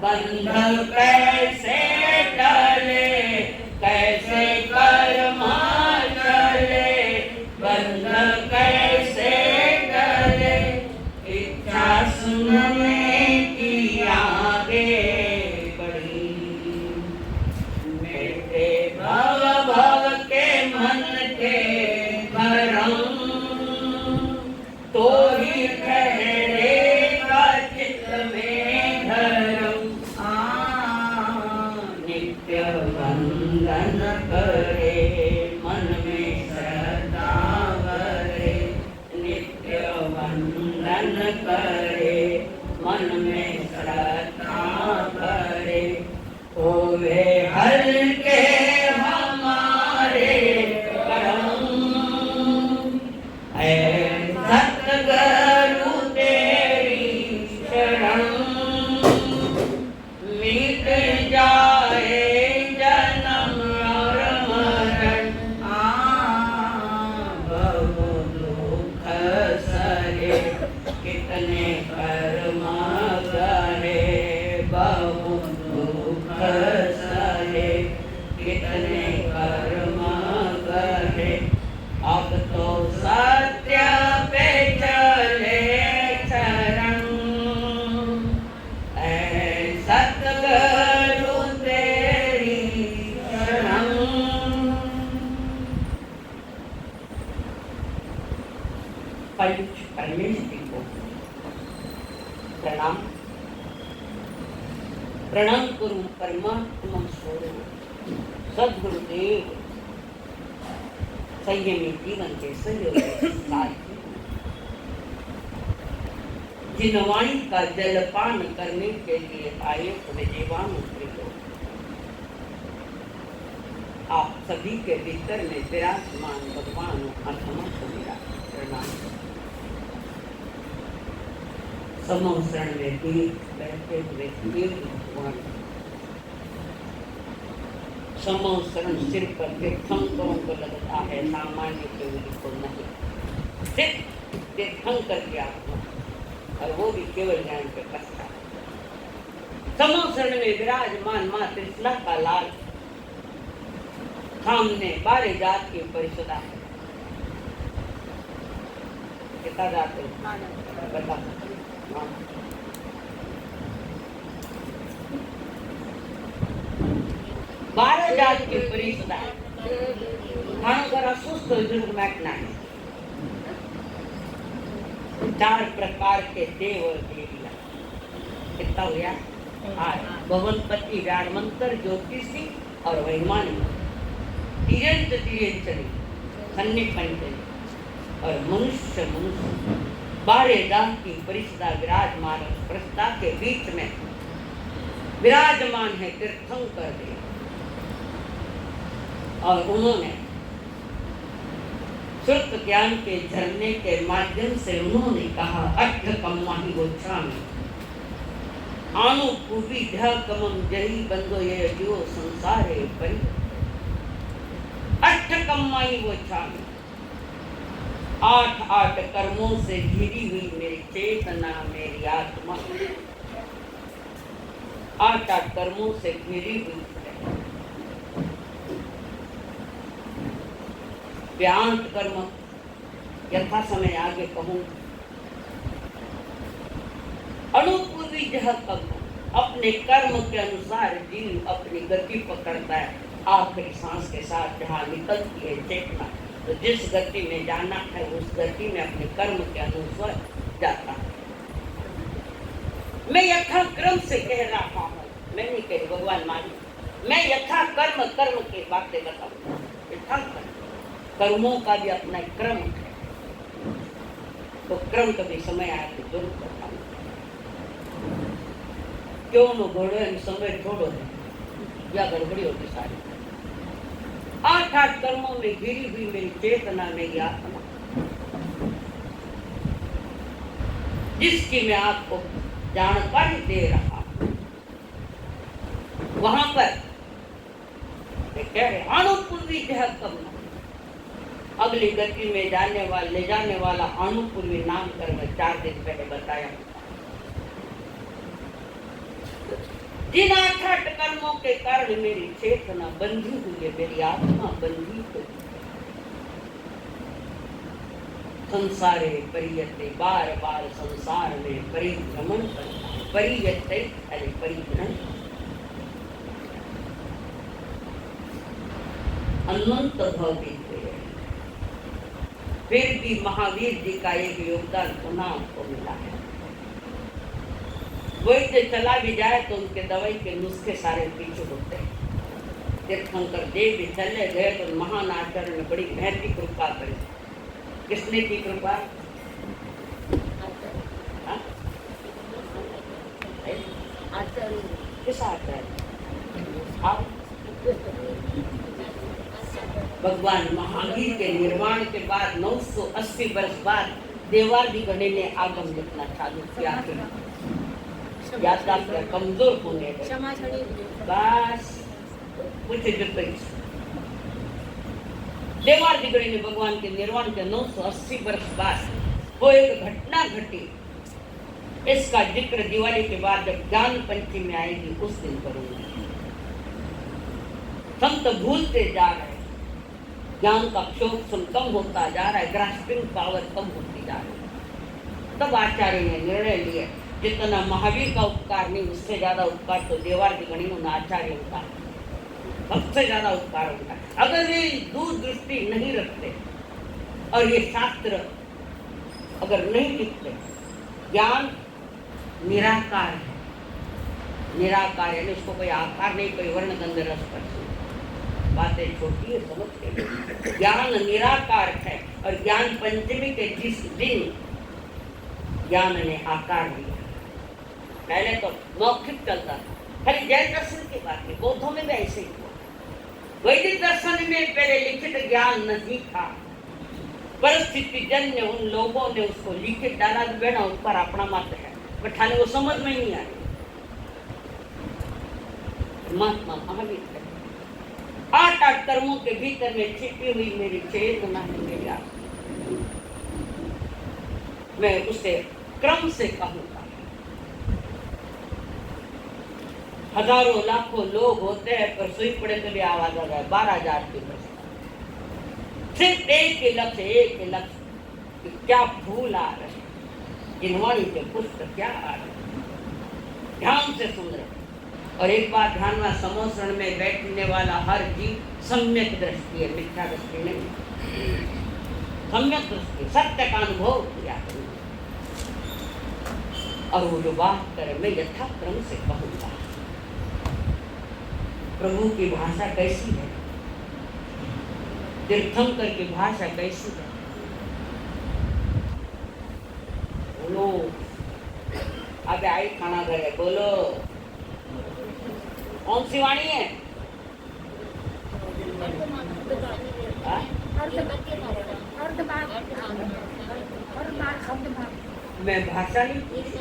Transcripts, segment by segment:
बंध कैसे टले नित्य वंदन करे, मन में श्रद्धा भरे। नित्य वंदन करे, मन में श्रद्धा भरे। होवे हल्के हमारे करम, सतगुरु तेरी शरण। मिट जाए जन्म और मरण, बहु दुख सहे कितने कर्म करे। बहु दुख सहे कितने कर्म करे। अब तो सत्य पे चले चरण, सतगुरु तेरी शरण। परमेश जी को प्रणाम। प्रणाम करूं परमात्मा स्वरूप सद्गुरुदेव, संयमी जीवन के सहयोगी साथी, जिन वाणी का जलपान करने के लिए आए विजयवान प्रियो, आप सभी के भीतर में विराजमान भगवान आत्मा को मेरा प्रणाम। समोसरण में भी बैठे हुए भगवान, समोसरण सिर पर तीर्थंकरों को लगता है, सामान्य केवल को नहीं। सिर्फ तीर्थंकर की आत्मा, और वो भी केवल ज्ञान पे करता। समोसरण में विराजमान माँ त्रिशला का लाल, सामने 12 जात की परिषदा है। कितना जाते बता 12 जात की परिषदा है। खाना जरा सुस्त बुजुर्ग बैठना है। 4 प्रकार के देव और देवियां, कितना हो गया? 8। भगवनपति, व्याणमंत्र, ज्योतिषी और वैमानी, तिरंत तिरंचनी, खन्नी पंचनी और मनुष्य। 12 जात की परिषदा विराजमान, परिषदा के बीच में विराजमान है तीर्थंकर देव, और उन्होंने श्रुत ज्ञान के झरने के माध्यम से उन्होंने कहा, अट्ठ कम्माहि गोच्छामि आनुपूर्वी ढकमं जहि बंधो ये जीव संसारे परि। अट्ठ कम्माहि गोच्छामि, 8 कर्मों से घिरी हुई मेरी चेतना, मेरी आत्मा 8 कर्मों से घिरी हुई है। व्यांत कर्म यथा समय आगे कहूँ। अनुपूर्वी जह कर्म, अपने कर्म के अनुसार जीव अपनी गति पकड़ता है। आखिरी सांस के साथ जहाँ निकलती है चेतना, तो जिस गति में जाना है उस गति में अपने कर्म के अनुसार जाता है। मैं यथा क्रम से कह रहा हूँ, मैं नहीं कह रही, भगवान मालिक। मैं यथा कर्म की बातें बताऊँ। यथा कर्मों का भी अपना क्रम है, तो क्रम कभी समय आया तो जरूर बताऊँ। क्यों न घोड़े समय छोड़ो है, या गड़बड़ी होती सारी। 8 कर्मों में घिरी हुई मेरी चेतना, मेरी आत्मा, जिसकी मैं आपको जानकारी दे रहा हूं। वहां पर कह रहे अनुपूर्वी जह कर्म, अगली गति में जाने वाला, ले जाने वाला अनुपूर्वी नाम कर्म 4 दिन पहले बताया। जिन 8 कर्मों के कारण मेरी चेतना बंधी हुई है, मेरी आत्मा बंधी हुई, संसारे परियते, बार बार संसार में परिभ्रमण करता है। परियते अरे परिभ्रमण, अनंत भवित। फिर भी महावीर जी का एक योगदान पुनः आपको मिला है। वही जो चला भी जाए तो उनके दवाई के नुस्खे सारे पीछे होते हैं। तीर्थंकर देव भी चले गए तो महान आचार्य ने बड़ी महती कृपा करी। किसने की कृपा? आचार्य। किस आचार्य? आप भगवान महावीर के निर्वाण के बाद 980 वर्ष बाद देवादी गणे ने आगम लिखना चालू किया। याददाश्त कमजोर होने लगे। बस कुछ देवादी गणे ने भगवान के निर्वाण के 980 वर्ष बाद वो एक घटना घटी। इसका जिक्र दिवाली के बाद जब ज्ञान पंचमी आएगी उस दिन करूंगा। संत भूलते जा रहे, ज्ञान का क्षोभ कम होता जा रहा है, ग्रास्पिंग पावर कम होती जा रही है। तब आचार्य ने निर्णय लिया जितना महावीर का उपकार नहीं उससे ज्यादा उपकार तो देवादी गणी उन आचार्य का सबसे ज्यादा उपकार होता है। अगर वे दूरदृष्टि नहीं रखते और ये शास्त्र अगर नहीं लिखते, ज्ञान निराकार है। निराकार यानी उसको कोई आकार नहीं, कोई वर्ण गंध रस स्पर्श। बातें छोटी है, समझते। ज्ञान निराकार है और ज्ञान पंचमी के जिस दिन ज्ञान ने आकार लिया। पहले तो मौखिक चलता था, खाली जैन दर्शन की बात है, बौद्धों में भी ऐसे ही हुआ। वैदिक दर्शन में पहले लिखित ज्ञान नहीं था, परिस्थिति जन्य उन लोगों ने उसको लिखित डाला। बेना उस पर अपना मत है, बठाने वो समझ में नहीं आई। महात्मा महावीर 8 कर्मों के भीतर में छिपी हुई मेरी चेतना है, मेरी आत्मा। मैं उसे क्रम से कहूंगा। हजारों लाखों लोग होते हैं पर सुई पड़े तो भी आवाज आ जाए। 12,000 की बस सिर्फ एक लक्ष्य कि क्या फूल आ रहे, जिनवाणी के पुष्प क्या आ रहे, ध्यान से सुन रहे। और एक बात ध्यान में, समोसरण में बैठने वाला हर जीव सम्यक दृष्टि है, मिथ्या दृष्टि नहीं। सम्यक दृष्टि, सत्य का अनुभव किया। और वो जो बात करे मैं यथाक्रम से कहूंगा। प्रभु की भाषा कैसी है, तीर्थंकर की भाषा कैसी है, बोलो। अब आई खाना घर है, बोलो कौन सी वाणी है? मैं भाषा नहीं पूछती,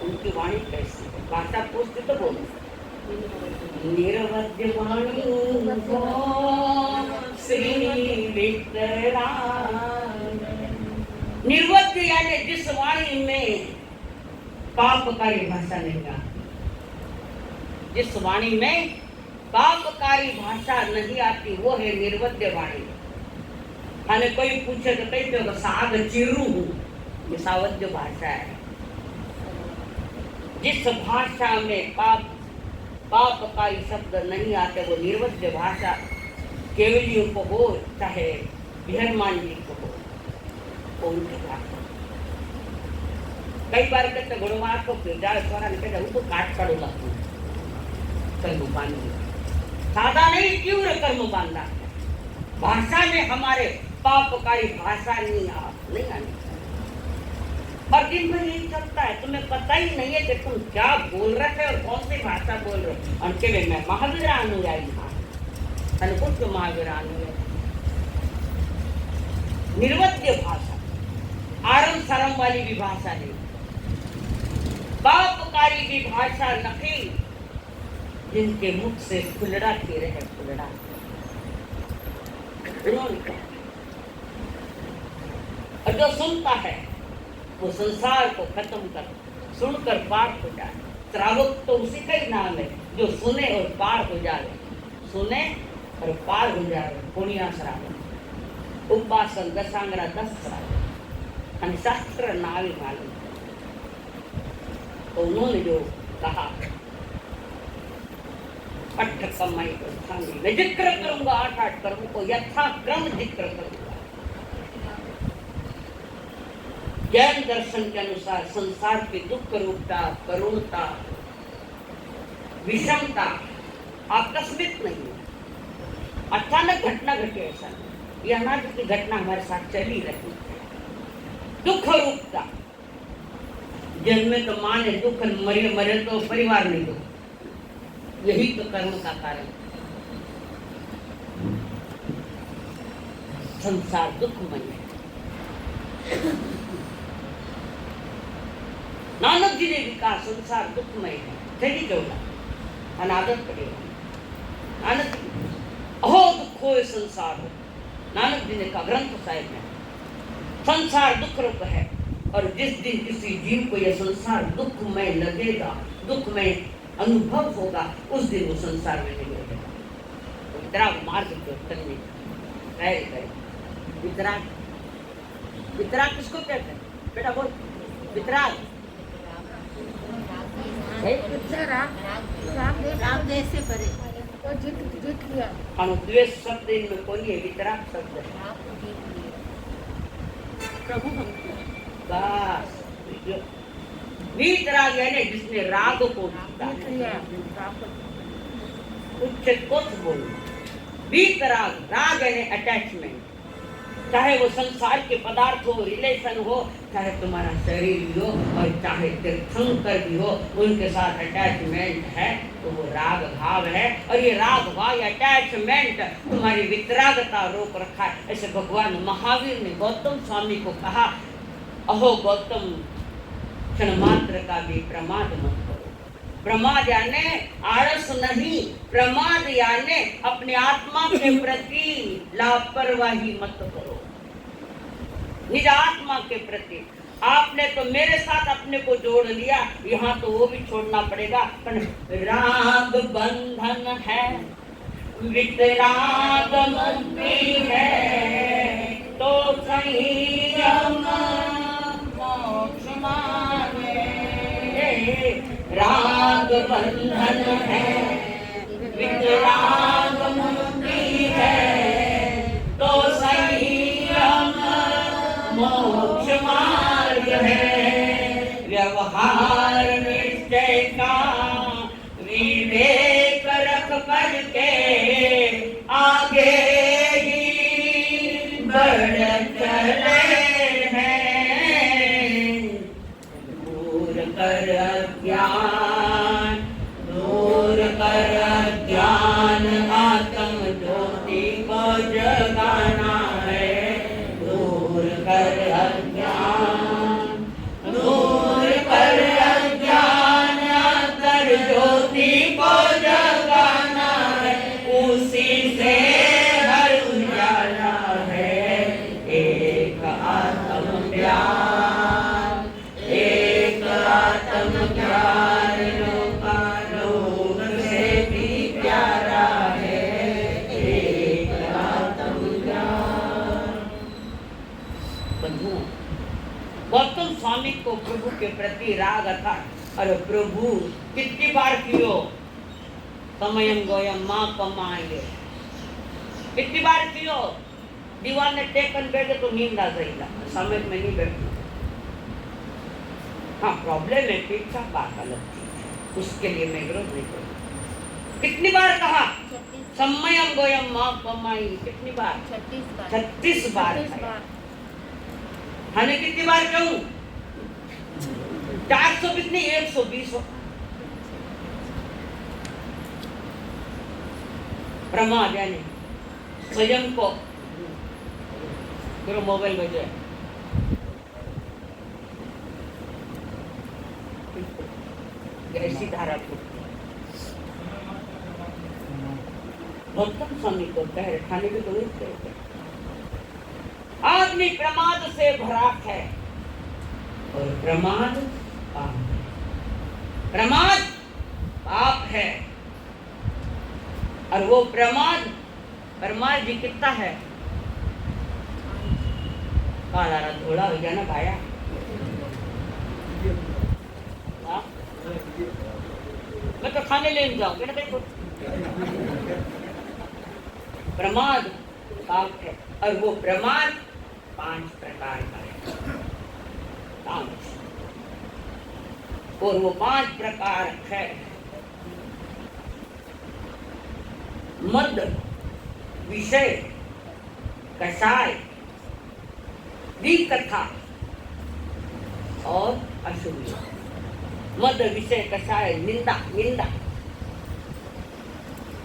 उनकी वाणी कैसी है, भाषा पूछती तो बोलो। निरवध्य वाणी श्री निर्वध्य यानी जिस वाणी में पापकारी भाषा नहीं आती, जिस वाणी में पापकारी भाषा नहीं आती वो है निर्वध्य वाणी। थाने कोई पूछे तो कहते हो साग चिरू हूँ, ये सावध्य भाषा है। जिस भाषा में पापकारी शब्द नहीं आते वो निर्वध्य भाषा। केवलियों को हो चाहे विहरमान जी को हो, वो उनकी भाषा। कई बार कहते गुणवार को तो काट काटू लगता कर्म बांधी, सादा नहीं तीव्र कर्म बांधा। भाषा में हमारे पापकारी भाषा नहीं आनी। और दिन भर यही चलता है, तुम्हें पता ही नहीं है कि तुम क्या बोल रहे थे और कौन सी भाषा बोल रहे। उनके में मैं महावीर अनुयायी हाँ, अनुकुट के महावीर अनुयायी। निर्वध्य भाषा, आरम सरम वाली भी भाषा नहीं, पापकारी भी भाषा नहीं। जिनके मुख से फुलड़ा के रहे फुलड़ा, और जो सुनता है वो संसार को खत्म कर सुनकर पार हो जाए। श्रावक तो उसी का ही नाम है जो सुने और पार हो जाए, सुने और पार हो जाए। पुण्या श्रावक, उपासन दशांगरा 10 श्रावक, हम शास्त्र नावी मालूम। तो उन्होंने जो कहा मैं जिक्र करूंगा 8 कर्मों को यथाक्रम जिक्र करूंगा। जैन दर्शन के अनुसार संसार की दुख रूपता, करुणता, विषमता आकस्मिक नहीं है, अचानक घटना घटे ऐसा नहीं। ये अनादि की घटना हमारे साथ चली रही है। दुख रूपता, जन्मे तो मां ने दुख, मरे मरे तो परिवार ने दुख। यही तो कर्म का कारण। संसार दुखमय है। नानक जी ने भी कहा संसार दुखमय है। थैली जोड़ा अनादत पड़ेगा। नानक अहो दुखो संसार हो, नानक जी ने कहा ग्रंथ साहिब में, संसार दुख रूप है। और जिस दिन किसी जीव को यह संसार दुखमय लगेगा, दुखमय अनुभव होगा, उस दिन वो संसार में नहीं रहेगा। तो वितराग मार्ग के करने करे। वितराग, वितराग किसको कहते हैं बेटा? बोल वितराग। राग से परे अनुद्वेष शब्द इनमें कोई है, वितराग शब्द है। प्रभु बस वितराग यानी जिसने राग को जीता। कुछ बोलो वितराग, राग यानी अटैचमेंट। चाहे वो संसार के पदार्थ हो, रिलेशन हो, चाहे तुम्हारा शरीर भी हो और चाहे तीर्थंकर भी हो, उनके साथ अटैचमेंट है तो वो राग भाव है। और ये राग भाव या अटैचमेंट तुम्हारी वितरागता रोक रखा है। ऐसे भगवान महावीर ने गौतम स्वामी को कहा, अहो गौतम, क्षण मात्र का भी प्रमाद मत करो। प्रमाद यानी आलस नहीं, प्रमाद यानी अपने आत्मा के प्रति लापरवाही मत करो। निज आत्मा के प्रति आपने तो मेरे साथ अपने को जोड़ लिया, यहाँ तो वो भी छोड़ना पड़ेगा। राग बंधन है, वितराग मुक्ति है, तो संयम मोक्ष माने। राग बंधन है, वितराग मुक्ति है, तो संयम मोक्ष मार्ग है। व्यवहार निश्चय का विवेक रख करके आगे ही बढ़ चले हैं। दूर कर अज्ञान, दूर कर अज्ञान, आत्म ज्योति को जगाना है। दूर कर अज्ञान, दूर कर अज्ञान, अंतर ज्योति को जगाना है। उसी से हर उजाला है। एक आत्म ज्ञान, एक आत्म ज्ञान, लोक से भी प्यारा है। एक आत्म ज्ञान। बंधुओं, गौतम स्वामी को प्रभु के प्रति राग था। अरे प्रभु कितनी बार कियो समयम गोयम माँ कमाएंगे, कितनी बार कियो। दीवान ने टेकन बैठे तो नींद आ जाएगा, समय में नहीं बैठना। हाँ प्रॉब्लम है, ठीक था, बात अलग थी, उसके लिए मैं विरोध नहीं करूँ। कितनी बार कहा समयम गोयम माँ कमाई, कितनी बार? 36 बार। हमें कितनी बार कहूँ? 420 नहीं, 120 हो। प्रमाद यानी स्वयं को पूरा मोबाइल बजे ऐसी धारा को गौतम स्वामी को कह रहे, खाने की तो नहीं कहते। आदमी प्रमाद से भरा है और प्रमाद पाप है। प्रमाद पाप है और वो प्रमाद परमाद जी कितना है? काला धोला हो गया ना भाया। मैं तो खाने लेने जाऊंगी ना देखो। प्रमाद पाप है और वो प्रमाद 5 प्रकार का है। और वो 5 प्रकार है। मद विषय कषाय कथा और अशुभ। मद विषय कषाय निंदा निंदा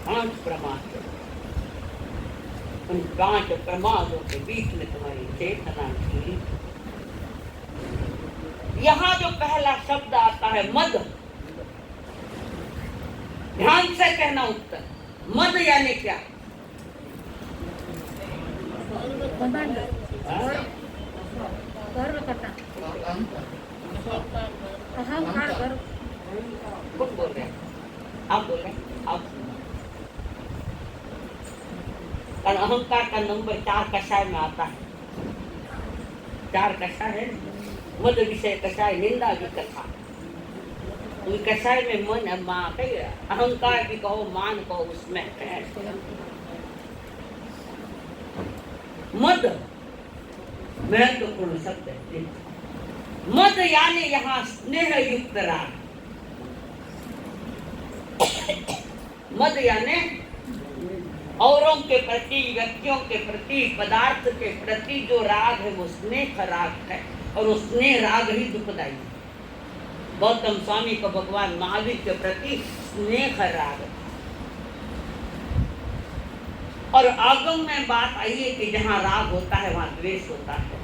5 प्रमाद। उन 5 प्रमादों के बीच में तुम्हारी चेतना थी। यहाँ जो पहला शब्द आता है मद, ध्यान से कहना उत्तर। मद यानी क्या? कौन बोल रहे हैं? आप बोल रहे हैं? आप। और अहंकार का नंबर 4 कषाय में आता है। 4 कषाय है। मद विषय कषाय निंदा की कथा। कषाय में मन अहंकार भी कहो, मान कहो, उसमें है। मद महत्वपूर्ण शब्द है। मद यानी यहाँ स्नेह युक्त राग। मद यानी औरों के प्रति, व्यक्तियों के प्रति, पदार्थ के प्रति जो राग है वो स्नेह राग है, और वो स्नेह राग ही दुखदायी है। गौतम स्वामी को भगवान महावीर के प्रति स्नेह राग था। और आगम में बात आई है कि जहाँ राग होता है वहाँ द्वेष होता है।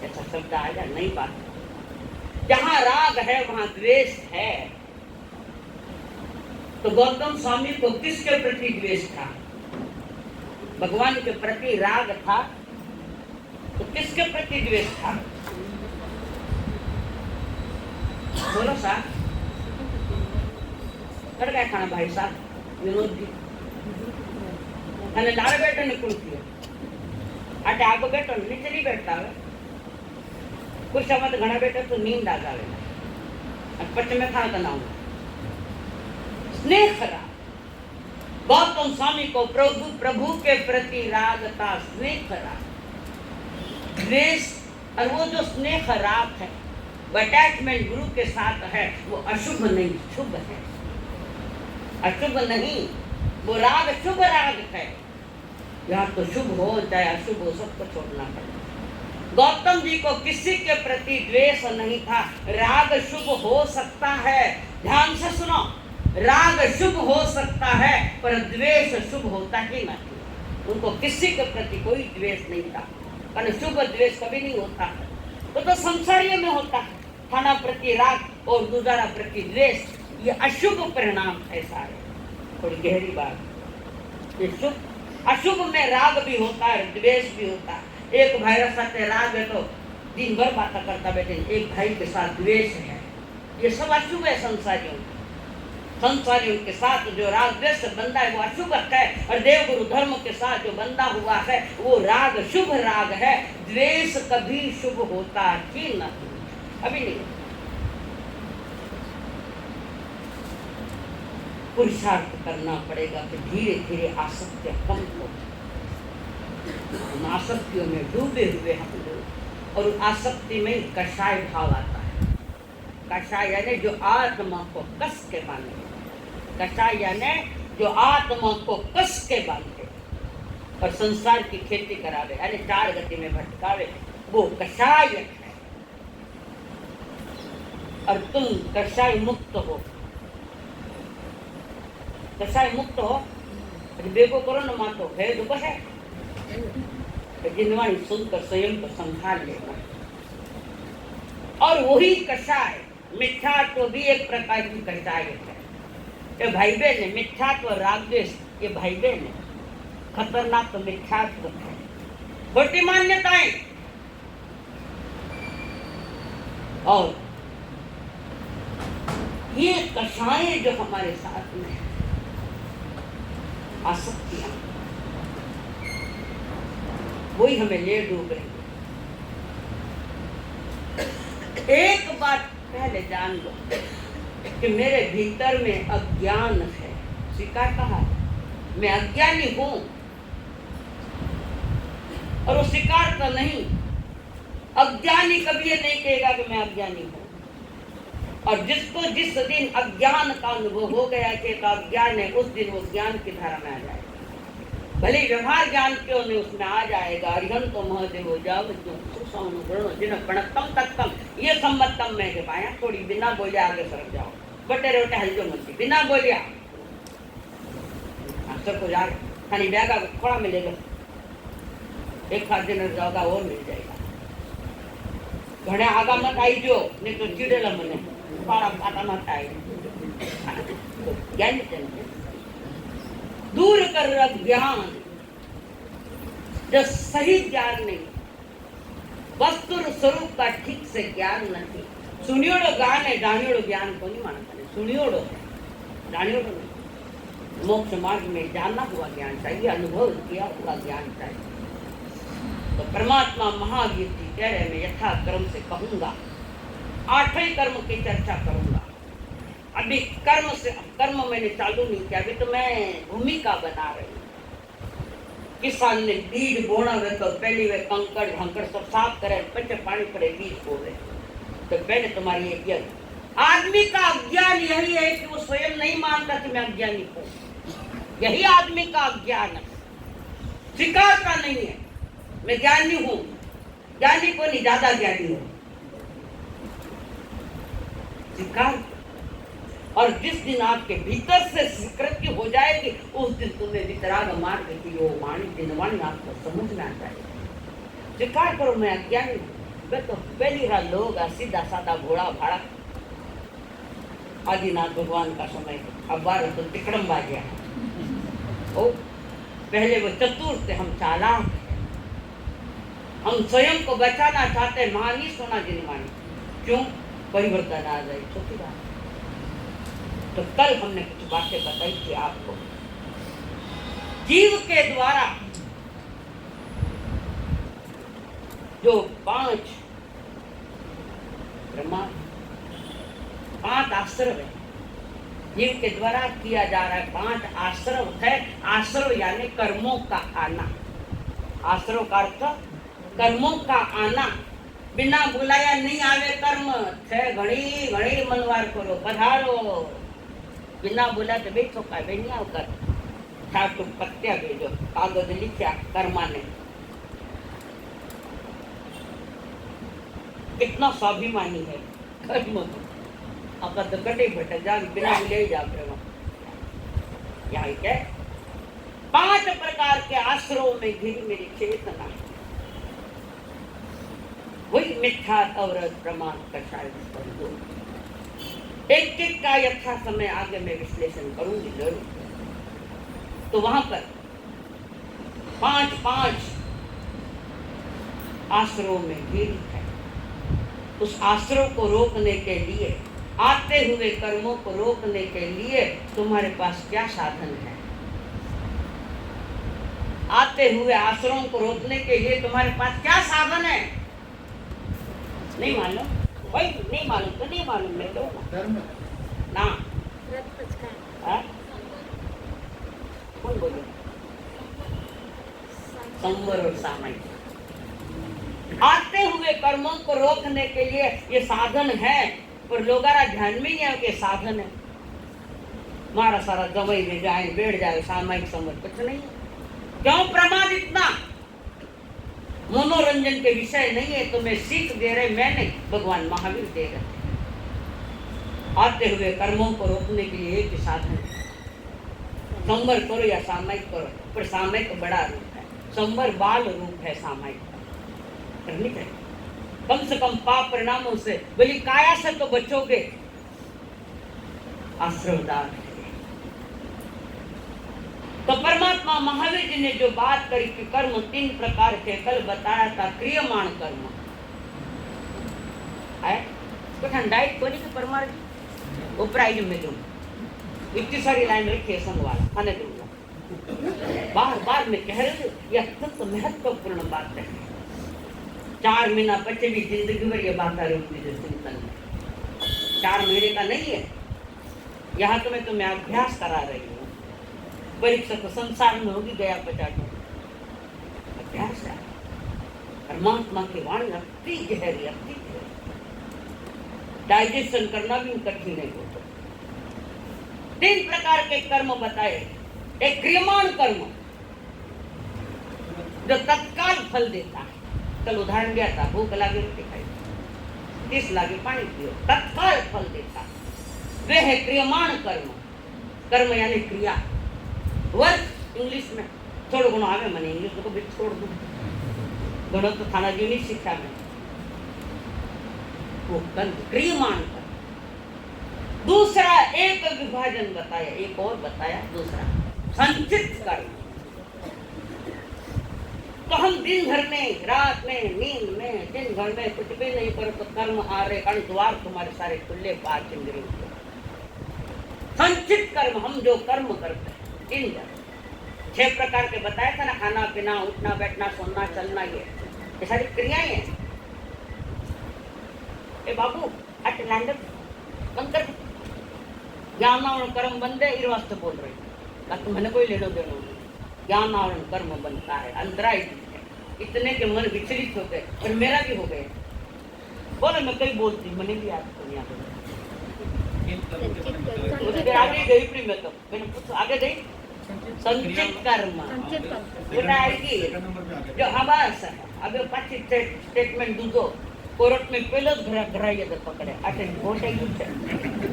ऐसा शब्द आएगा? नहीं बात। जहाँ राग है वहाँ द्वेष है। तो गौतम स्वामी को किसके प्रति द्वेष था? भगवान के प्रति राग था, तो किसके प्रति द्वेष था? बोलो साहब। कर गए खाना भाई साहब विनोद जी लारे बैठे ने कुछ किया आटे आगो बैठो नीचे नहीं बैठता है। कुछ समय घना बैठे तो नींद आ जाए। पश्चिम में खाना ना स्नेह राग। गौतम स्वामी को प्रभु के प्रति राग था, स्नेह राग। द्वेष, और वो जो स्नेह राग है वो अटैचमेंट गुरु के साथ है, वो अशुभ नहीं शुभ है। अशुभ नहीं, वो राग शुभ राग है। यहाँ तो शुभ हो चाहे अशुभ हो, सबको छोड़ना पड़ेगा। गौतम जी को किसी के प्रति द्वेष नहीं था। राग शुभ हो सकता है, ध्यान से सुनो, राग शुभ हो सकता है पर द्वेष शुभ होता ही नहीं। उनको किसी के प्रति कोई द्वेष नहीं था, कारण शुभ द्वेष कभी नहीं होता। तो संसारियों में होता है, खाना प्रति राग और दूसरा प्रति द्वेष, ये अशुभ परिणाम है सारे। थोड़ी गहरी बात। ये शुभ अशुभ में राग भी होता है, द्वेष भी होता है। एक भाई के साथ राग है तो दिन भर बातें करता बैठे, एक भाई के साथ द्वेष है, ये सब अशुभ है। संसारियों के साथ जो राग द्वेष बंधा है वो अशुभ है, और देवगुरु धर्म के साथ जो बंधा हुआ है वो राग शुभ राग है। द्वेष कभी शुभ होता ही नहीं, अभी नहीं। पुरुषार्थ करना पड़ेगा कि धीरे धीरे आसक्ति कम हो। हम आसक्तियों में डूबे हुए हम लोग, और आसक्ति में कषाय भाव आता है। कषाय यानी जो आत्मा को कस के बांधे। कषाय यानी जो आत्मा को कस के बांधे और संसार की खेती करावे, यानी 4 गति में भटकावे, वो कषाय है। और तुम कषाय मुक्त हो। कषाय मुक्त हो, बेगो करो न मातो है दुख है, जिनवाणी सुनकर स्वयं को संभाल लेना। और वही कषाय मिथ्यात्व भी एक प्रकार की कषाय है। ये भाई बहन है, मिथ्यात्व राग द्वेष, ये भाई बहन है। खतरनाक तो मिथ्यात्व है, खोटी मान्यताएं। और ये कषाय जो हमारे साथ में है, आसक्तियां, वही हमें ले डूब रही है। एक बात पहले जान लो कि मेरे भीतर में अज्ञान है। स्वीकार कहा, मैं अज्ञानी हूं, और वो स्वीकार तो नहीं। अज्ञानी कभी ये नहीं कहेगा कि मैं अज्ञानी हूं। और जिसको जिस दिन अज्ञान का अनुभव हो गया कि अज्ञान है, उस दिन वो ज्ञान की धारा में आ जाएगा। भले व्यवहार ज्ञान क्यों नहीं, उसमें आ जाएगा। अरिहंत तो महदेव हो जाओ जिन्हें प्रणतम तत्तम ये सम्मतम में के पाया। थोड़ी बिना बोले आगे सरक जाओ, बटे रोटे हल्जो मत, बिना बोलिया अक्सर को यार खाली बैगा थोड़ा मिलेगा, एक हाथ दिन जाओगा और मिल जाएगा। घने आगा मत आई जो नहीं तो चिड़ेला मने पारा पाटा मत आई। ज्ञान दूर कर अज्ञान, जो सही ज्ञान नहीं, वस्तु स्वरूप का ठीक से ज्ञान नहीं। सुनियोड़ो ज्ञान है, जानियोड़ो ज्ञान को नहीं मानता। सुनियोड़ो है, जानियोड़ो नहीं। मोक्ष मार्ग में जानना हुआ ज्ञान चाहिए, अनुभव किया हुआ ज्ञान चाहिए। तो परमात्मा महावीर जी कह रहे मैं यथा कर्म से कहूंगा, 8वें कर्म की चर्चा करूंगा। अभी कर्म मैंने चालू नहीं किया, अभी तो मैं भूमिका बना रही हूँ। किसान ने बीज बोना वे तो पहले वे कंकड़ ढंकड़ सब साफ करे, पच्चे पानी पड़े बीज बोवे। तो पहले तुम्हारी एक यज्ञ। आदमी का अज्ञान यही है कि वो स्वयं नहीं मानता कि मैं अज्ञानी हूँ। यही आदमी का अज्ञान है, स्वीकार का नहीं है मैं ज्ञानी हूँ। ज्ञानी को नहीं, ज्यादा ज्ञानी हूँ स्वीकार। और जिस दिन आपके भीतर से स्वीकृति हो जाएगी, उस दिन तुम्हें वितराग मार्ग की वो वाणी दिनवाणी आपको समझ में आ जाएगी। स्वीकार करो मैं अज्ञानी हूँ। वे तो पहली रात लोग सीधा साधा घोड़ा भाड़ा। आदिनाथ भगवान का समय, अब 12 तो तिकड़म बाजिया है। ओ पहले वो चतुर थे, हम चालाक हैं। हम स्वयं को बचाना चाहते हैं, मानी सोना जिनमानी। क्यों? परिवर्तन आ जाए, छोटी बात। तो कल हमने कुछ बातें बताई थी आपको। जीव के द्वारा जो 5 आश्रव है, जीव के द्वारा किया जा रहा है 5 आश्रव है। आश्रव यानी कर्मों का आना। आश्रव का अर्थ कर्मों का आना। बिना बुलाया नहीं आवे कर्म। घड़ी घड़ी मनवार करो, पधारो। बिना बुला तो बैठो का नहीं आवकर छाटू पत्या भेजो, कागज लिखा कर्मा ने। कितना स्वाभिमानी है कर्म। अब तो कटे भटक जा, बिना बुले ही जाते हो। यहाँ क्या 5 प्रकार के आश्रयों में घिरी मेरी चेतना। वही मिथ्या अवरत प्रमाण कषाय पर दो। एक एक का यथा समय आगे मैं विश्लेषण करूंगी जरूर। तो वहां पर 5 आश्रयों में घिरी है। उस आश्रय को रोकने के लिए, आते हुए कर्मों को रोकने के लिए तुम्हारे पास क्या साधन है? आते हुए आश्रयों को रोकने के लिए तुम्हारे पास क्या साधन है? नहीं मालूम? वही नहीं मालूम तो नहीं मालूम। मैं तो ना कौन बोले? संवर और सामायिक। आते हुए कर्मों को रोकने के लिए ये साधन है, पर लोगारा ध्यान में नहीं है कि साधन है। मारा सारा दवाई में जाए बैठ जाए, सामायिक समझ कुछ नहीं है। क्यों प्रमाद इतना? मनोरंजन के विषय नहीं है। तो मैं सीख दे रहे, मैं नहीं, भगवान महावीर दे रहे। आते हुए कर्मों को रोकने के लिए एक साधन है। संवर करो या सामायिक करो, पर सामायिक बड़ा रूप है, संवर बाल रूप है। सामायिक करनी चाहिए कम से कम पाप परिणामों से। बोली काया से तो बचोगे, आश्रवदार। तो परमात्मा महावीर जी ने जो बात करी कि कर्म 3 प्रकार के, कल बताया था क्रियमाण कर्म है। कुछ डाइट को नहीं कि परमार वो प्राइज में दूँ, इतनी सारी लाइन रखी है संग वाला खाने दूंगा। बार बार मैं कह रही हूँ, यह अत्यंत महत्वपूर्ण बात है। 4 महीना बच्चे भी जिंदगी भर ये बात आ रही होती है चिंतन में। 4 महीने का नहीं है। यहाँ तो मैं तुम्हें अभ्यास करा रही हूँ। परीक्षा तो संसार में होगी गया 50 अभ्यास है। परमात्मा की वाणी अति गहरी, अति गहरी। डाइजेशन करना भी कठिन है। होता 3 प्रकार के कर्म बताए। एक क्रियमाण कर्म जो तत्काल फल देता है। कल उदाहरण दिया था, भूख लगे रोटी खाई, तीस लागे पानी पियो, तत्काल फल देता है, वे है क्रियमाण कर्म। कर्म यानी क्रिया। वर्क इंग्लिश में थोड़ा गुण आवे, मैंने इंग्लिश को भी छोड़ दूं, दोनों तो थाना जी नहीं सीखा मैं। वो कर्म क्रियमाण कर्म। दूसरा एक विभाजन बताया, एक और बताया दूसरा संचित कर्म। तो हम दिन भर में, रात में, नींद में, दिन भर में कुछ भी नहीं करो तो कर्म आ रहे, कारण द्वार तुम्हारे सारे खुले, 5 इंद्रियों के। संचित कर्म, हम जो कर्म करते हैं दिन भर, 6 प्रकार के बताया था ना, खाना पीना, उठना बैठना, सोना चलना, ये सारी क्रियाएं हैं। ए बाबू अट लैंड बंद कर, ज्ञान आवरण कर्म बंद है, इस वास्ते बोल रही हूँ, ताकि मैंने कोई लेनो देनो नहीं। ज्ञान आवरण कर्म बनता है, अंतराय इतने के मन विचलित हो गए, और मेरा भी हो गए। बोलो मैं कई बोलती, मैंने भी आपको आगे गई प्री में, तो मैंने कुछ आगे गई संचित कर्म आएगी जो आवास है। अब 25 स्टेटमेंट दूधो कोर्ट में पहले घराइए तो पकड़े अटेंड होते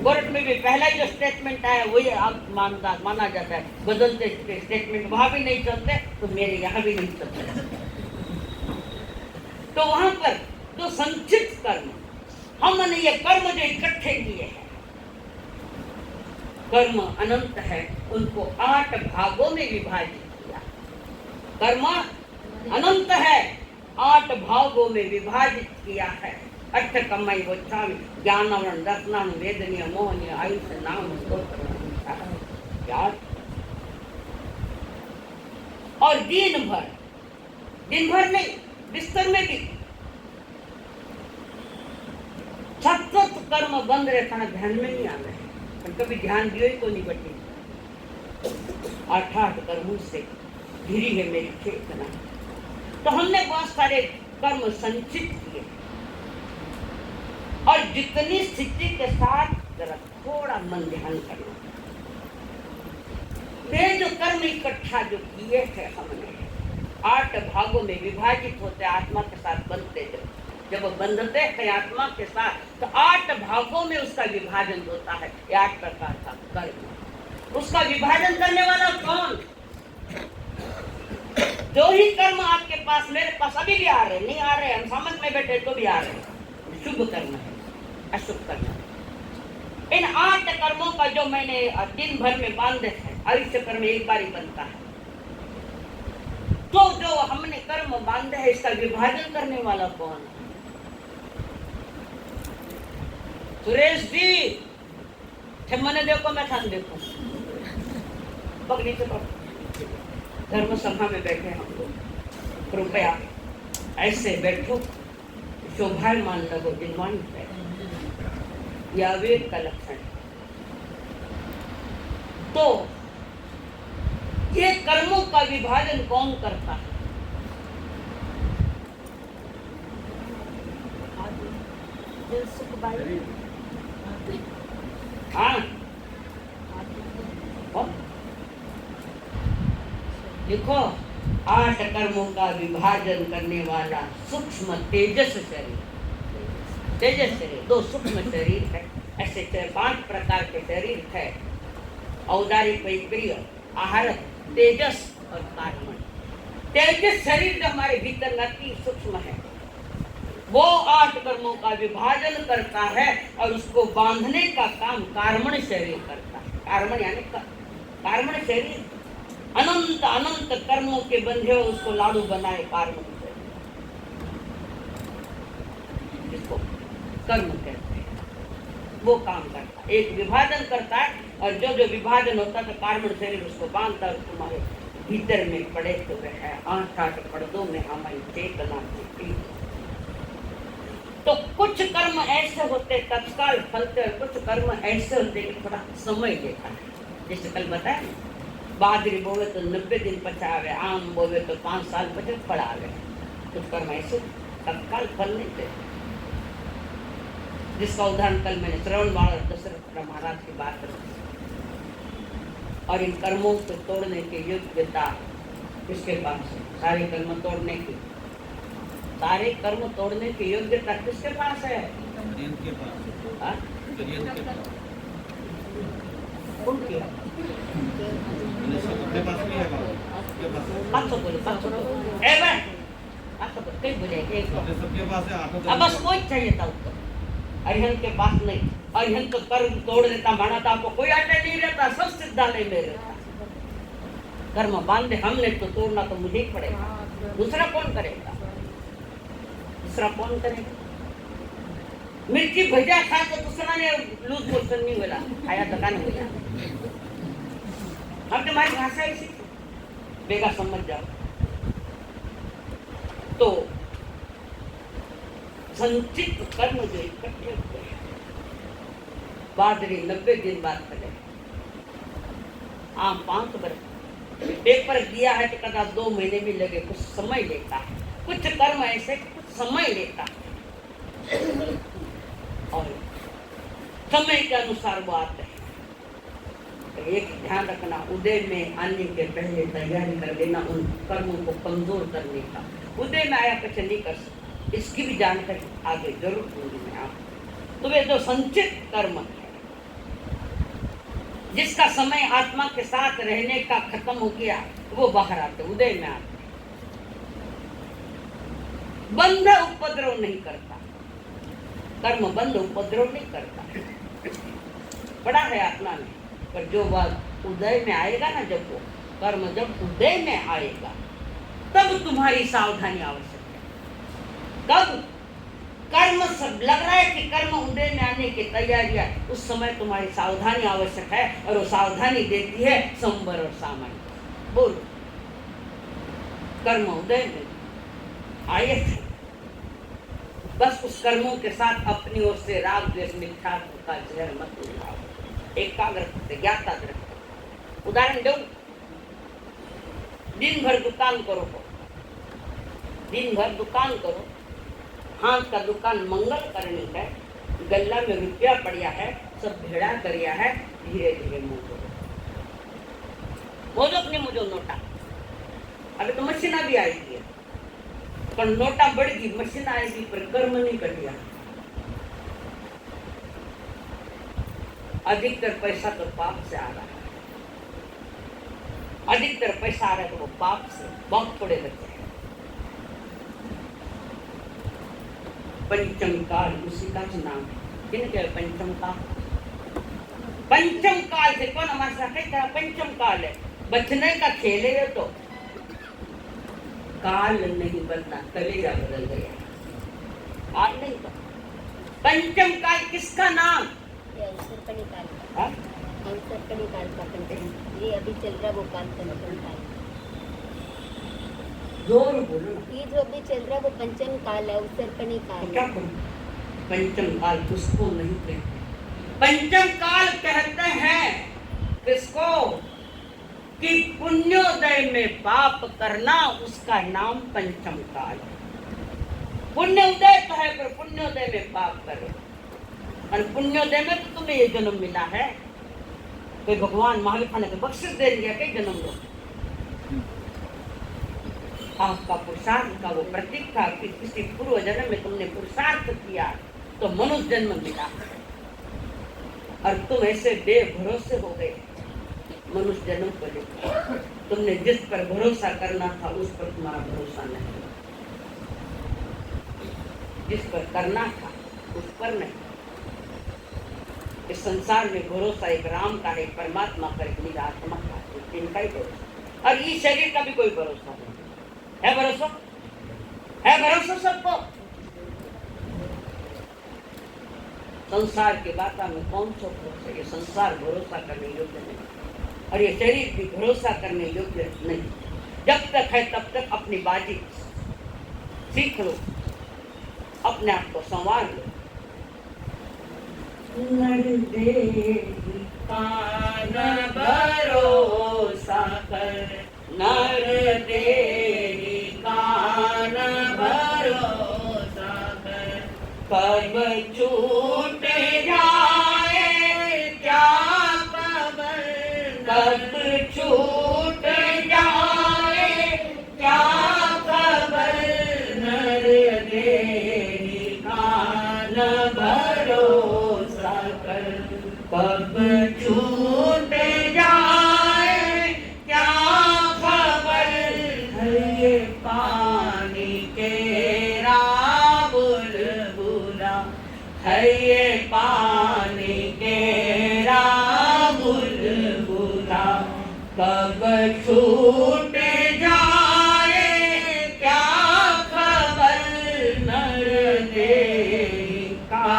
कोर्ट में भी पहला जो स्टेटमेंट आया वही आप माना जाता है। बदलते स्टेटमेंट वहां भी नहीं चलते तो मेरे यहाँ भी नहीं चलते। तो वहां पर जो संचित कर्म, हमने ये कर्म जो इकट्ठे किए हैं, कर्म अनंत है, उनको 8 भागों में विभाजित किया। कर्म अनंत है, 8 भागों में विभाजित किया है। अष्ट कमाई वोच्छामी ज्ञानवर्ण दर्शनान वेदनीय मोहनीय आयुष्य नाम याद। और दिन भर नहीं, बिस्तर में भी सतत कर्म बंद रहता, ध्यान में नहीं आ रहे, कभी ध्यान दियो ही को नहीं बटी। 8 कर्मों से घिरी है मेरी चेतना। तो हमने बहुत सारे कर्म संचित किए, और जितनी स्थिति के साथ जरा थोड़ा मन ध्यान करना। वे जो कर्म इकट्ठा जो किए थे हमने, 8 भागों में विभाजित होते, आत्मा के साथ बनते। जब बंधते हैं आत्मा के साथ तो 8 भागों में उसका विभाजन होता है। 8 प्रकार का कर्म, उसका विभाजन करने वाला कौन? जो ही कर्म आपके पास, मेरे पास अभी भी आ रहे, नहीं आ रहे, हम समझ में बैठे तो भी आ रहे, शुभ कर्म है, अशुभ कर्म है। इन 8 कर्मों का जो मैंने दिन भर में बांधे थे, आयुष्य कर्म एक बार ही बनता है। तो जो हमने कर्म बांधे है, इसका विभाजन करने वाला कौन है? सुरेश जी मने देखो, मैं थान देखो, पकड़ी से पकड़। धर्म सभा में बैठे हम लोग, कृपया ऐसे बैठो, शोभायमान लगो, दिनवान है, यह वेद का लक्षण। तो ये कर्मों का विभाजन कौन करता है? हाँ, देखो 8 कर्मों का विभाजन करने वाला सूक्ष्म तेजस शरीर। तेजस शरीर 2 सूक्ष्म शरीर है, ऐसे 5 प्रकार के शरीर है। औदारिक, वैक्रिय, आहार, तेजस और कार्मण। तेजस शरीर जो हमारे भीतर अति सूक्ष्म है, वो 8 कर्मों का विभाजन करता है, और उसको बांधने का काम कार्मण शरीर करता है। कार्मण यानी कार्मण शरीर अनंत अनंत कर्मों के बंधे हो, उसको लाडू बनाए कार्मण शरीर, जिसको कर्म कहते हैं, वो काम करता है। एक विभाजन करता है, और जो विभाजन होता है तो कार्मण शरीर उसको बांधता है, तुम्हारे भीतर में पड़े हुए हैं 8 पर्दों में हमारी चेतना की। तो कुछ कर्म ऐसे होते तत्काल फलते, और कुछ कर्म ऐसे होते कि थोड़ा समय लेता है। जैसे कल बताया, बाजरी बोवे तो 90 दिन पचावे, आम बोवे तो 5 साल पचे पड़ावे। कुछ कर्म ऐसे तत्काल फल नहीं देते। जिसका उदाहरण कल मैंने श्रवण बाल और दशरथ महाराज की बात रखी। और इन कर्मों को तोड़ने की योग्यता किसके पास है? सारे कर्म तोड़ने की, सारे कर्म तोड़ने की योग्यता किसके पास है? इनके पास। उनके पास भी है बाबा। 500 बोले, 500 बोले। ए भाई 500 बोले, कई बोले एक बार। सबके पास है 800। अब बस कोई चाहिए था उसको, अरिहंत के पास नहीं। अरिहंत तो कर्म तोड़ देता, माना था आपको कोई आटे नहीं रहता, सब सिद्धालय में रहता। कर्म बांधे हमने तो तोड़ना तो मुझे ही पड़ेगा, दूसरा कौन करेगा? दूसरा कौन करेगा? मिर्ची भजा खा तो दूसरा ने लूज मोशन नहीं बोला, खाया तो कान बोला। अब तुम्हारी भाषा ऐसी बेगा समझ जाओ। तो संचित कर्म जो इकट्ठे होते हैं, बादरी 90 दिन बाद फले। आम 5 वर्ष पेपर दिया है तो कदा 2 महीने भी लगे, कुछ समय लेता है। कुछ कर्म ऐसे कुछ समय लेता है और समय के अनुसार वो आते हैं। तो एक ध्यान रखना, उदय में आने के पहले तैयारी कर लेना उन कर्मों को कमजोर करने का। उदय में आया कुछ नहीं कर सकते, इसकी भी जानकारी आगे जरूर दूंगी मैं आपको। तो वे जो संचित कर्म है, जिसका समय आत्मा के साथ रहने का खत्म हो गया, वो बाहर आते, उदय में आते। बंध उपद्रव नहीं करता, कर्म बंध उपद्रव नहीं करता। पढ़ा है आत्मा में, पर जो बात उदय में आएगा ना, जब वो कर्म जब उदय में आएगा, तब तुम्हारी सावधानी आवश्यक है। कब कर्म सब लग रहा है कि कर्म उदय में आने की तैयारियां, उस समय तुम्हारी सावधानी आवश्यक है। और वो सावधानी देती है संवर और सामान्य। बोल, कर्म उदय में आए थे, बस उस कर्मों के साथ अपनी ओर से राग द्वेष मिथ्यात्व का जहर मत मिलाओ। एकाग्र से ज्ञाता रखो। उदाहरण दो, दिन भर दुकान करो, दिन भर दुकान करो, हाथ का दुकान मंगल करनी है, गल्ला में रुपया पड़िया है, सब भेड़ा करिया है, धीरे धीरे मोजो अपने मुझो नोटा। अभी तो मशीना भी आएगी, पर नोटा बढ़ेगी, मशीन आएगी, पर कर्म नहीं कटिया। अधिकतर पैसा तो पाप से आ रहा है, अधिकतर पैसा आ रहा है तो वो पाप से। बहुत थोड़े बच्चे हैं। पंचम काल उसी का नाम है। किन के पंचम काल? पंचम काल से कौन हमारे साथ है? पंचम काल है, बचने का खेल है। तो काल नहीं बदला, कलेजा बदल गया, काल नहीं। तो पंचम काल किसका नाम? अवसरपणी काल का। अवसरपणी काल का पंचम, ये अभी चल रहा वो काल पंचम काल। जोर बोलो। ये जो अभी चल रहा वो पंचम काल है, अवसरपणी काल। तो क्या करूं? पंचम काल उसको नहीं कहते, पंचम काल कहते हैं किसको? कि पुण्योदय में पाप करना, उसका नाम पंचम काल। पुण्योदय तो है, पर पुण्योदय में पाप करो। और पुण्योदय में तो तुम्हें ये जन्म मिला है, कोई भगवान महावीर खाने को बख्शिश दे दिया, कई जन्म लो। आपका पुरुषार्थ का वो प्रतीक था कि किसी पूर्व जन्म में तुमने पुरुषार्थ किया तो मनुष्य जन्म मिला, और तुम ऐसे बेभरोसे हो गए मनुष्य जन्म को लेकर। तुमने जिस पर भरोसा करना था उस पर तुम्हारा भरोसा नहीं, जिस पर करना था उस पर नहीं। इस संसार में भरोसा एक राम का है, परमात्मा का, एक निज आत्मा का, इनका ही भरोसा। और इस शरीर का भी कोई भरोसा नहीं है। भरोसा है, भरोसा सबको। संसार की बातों में कौन सा भरोसा? ये संसार भरोसा करने योग्य नहीं, और ये शरीर भी भरोसा करने योग्य नहीं। जब तक है तब तक अपनी बाजी सीख लो, अपने आप को संवार लो। नर देहि कान भरोसा कर, नर देहि कान भरोसा कर, कब छूट छूट जाए क्या खबर नर देही का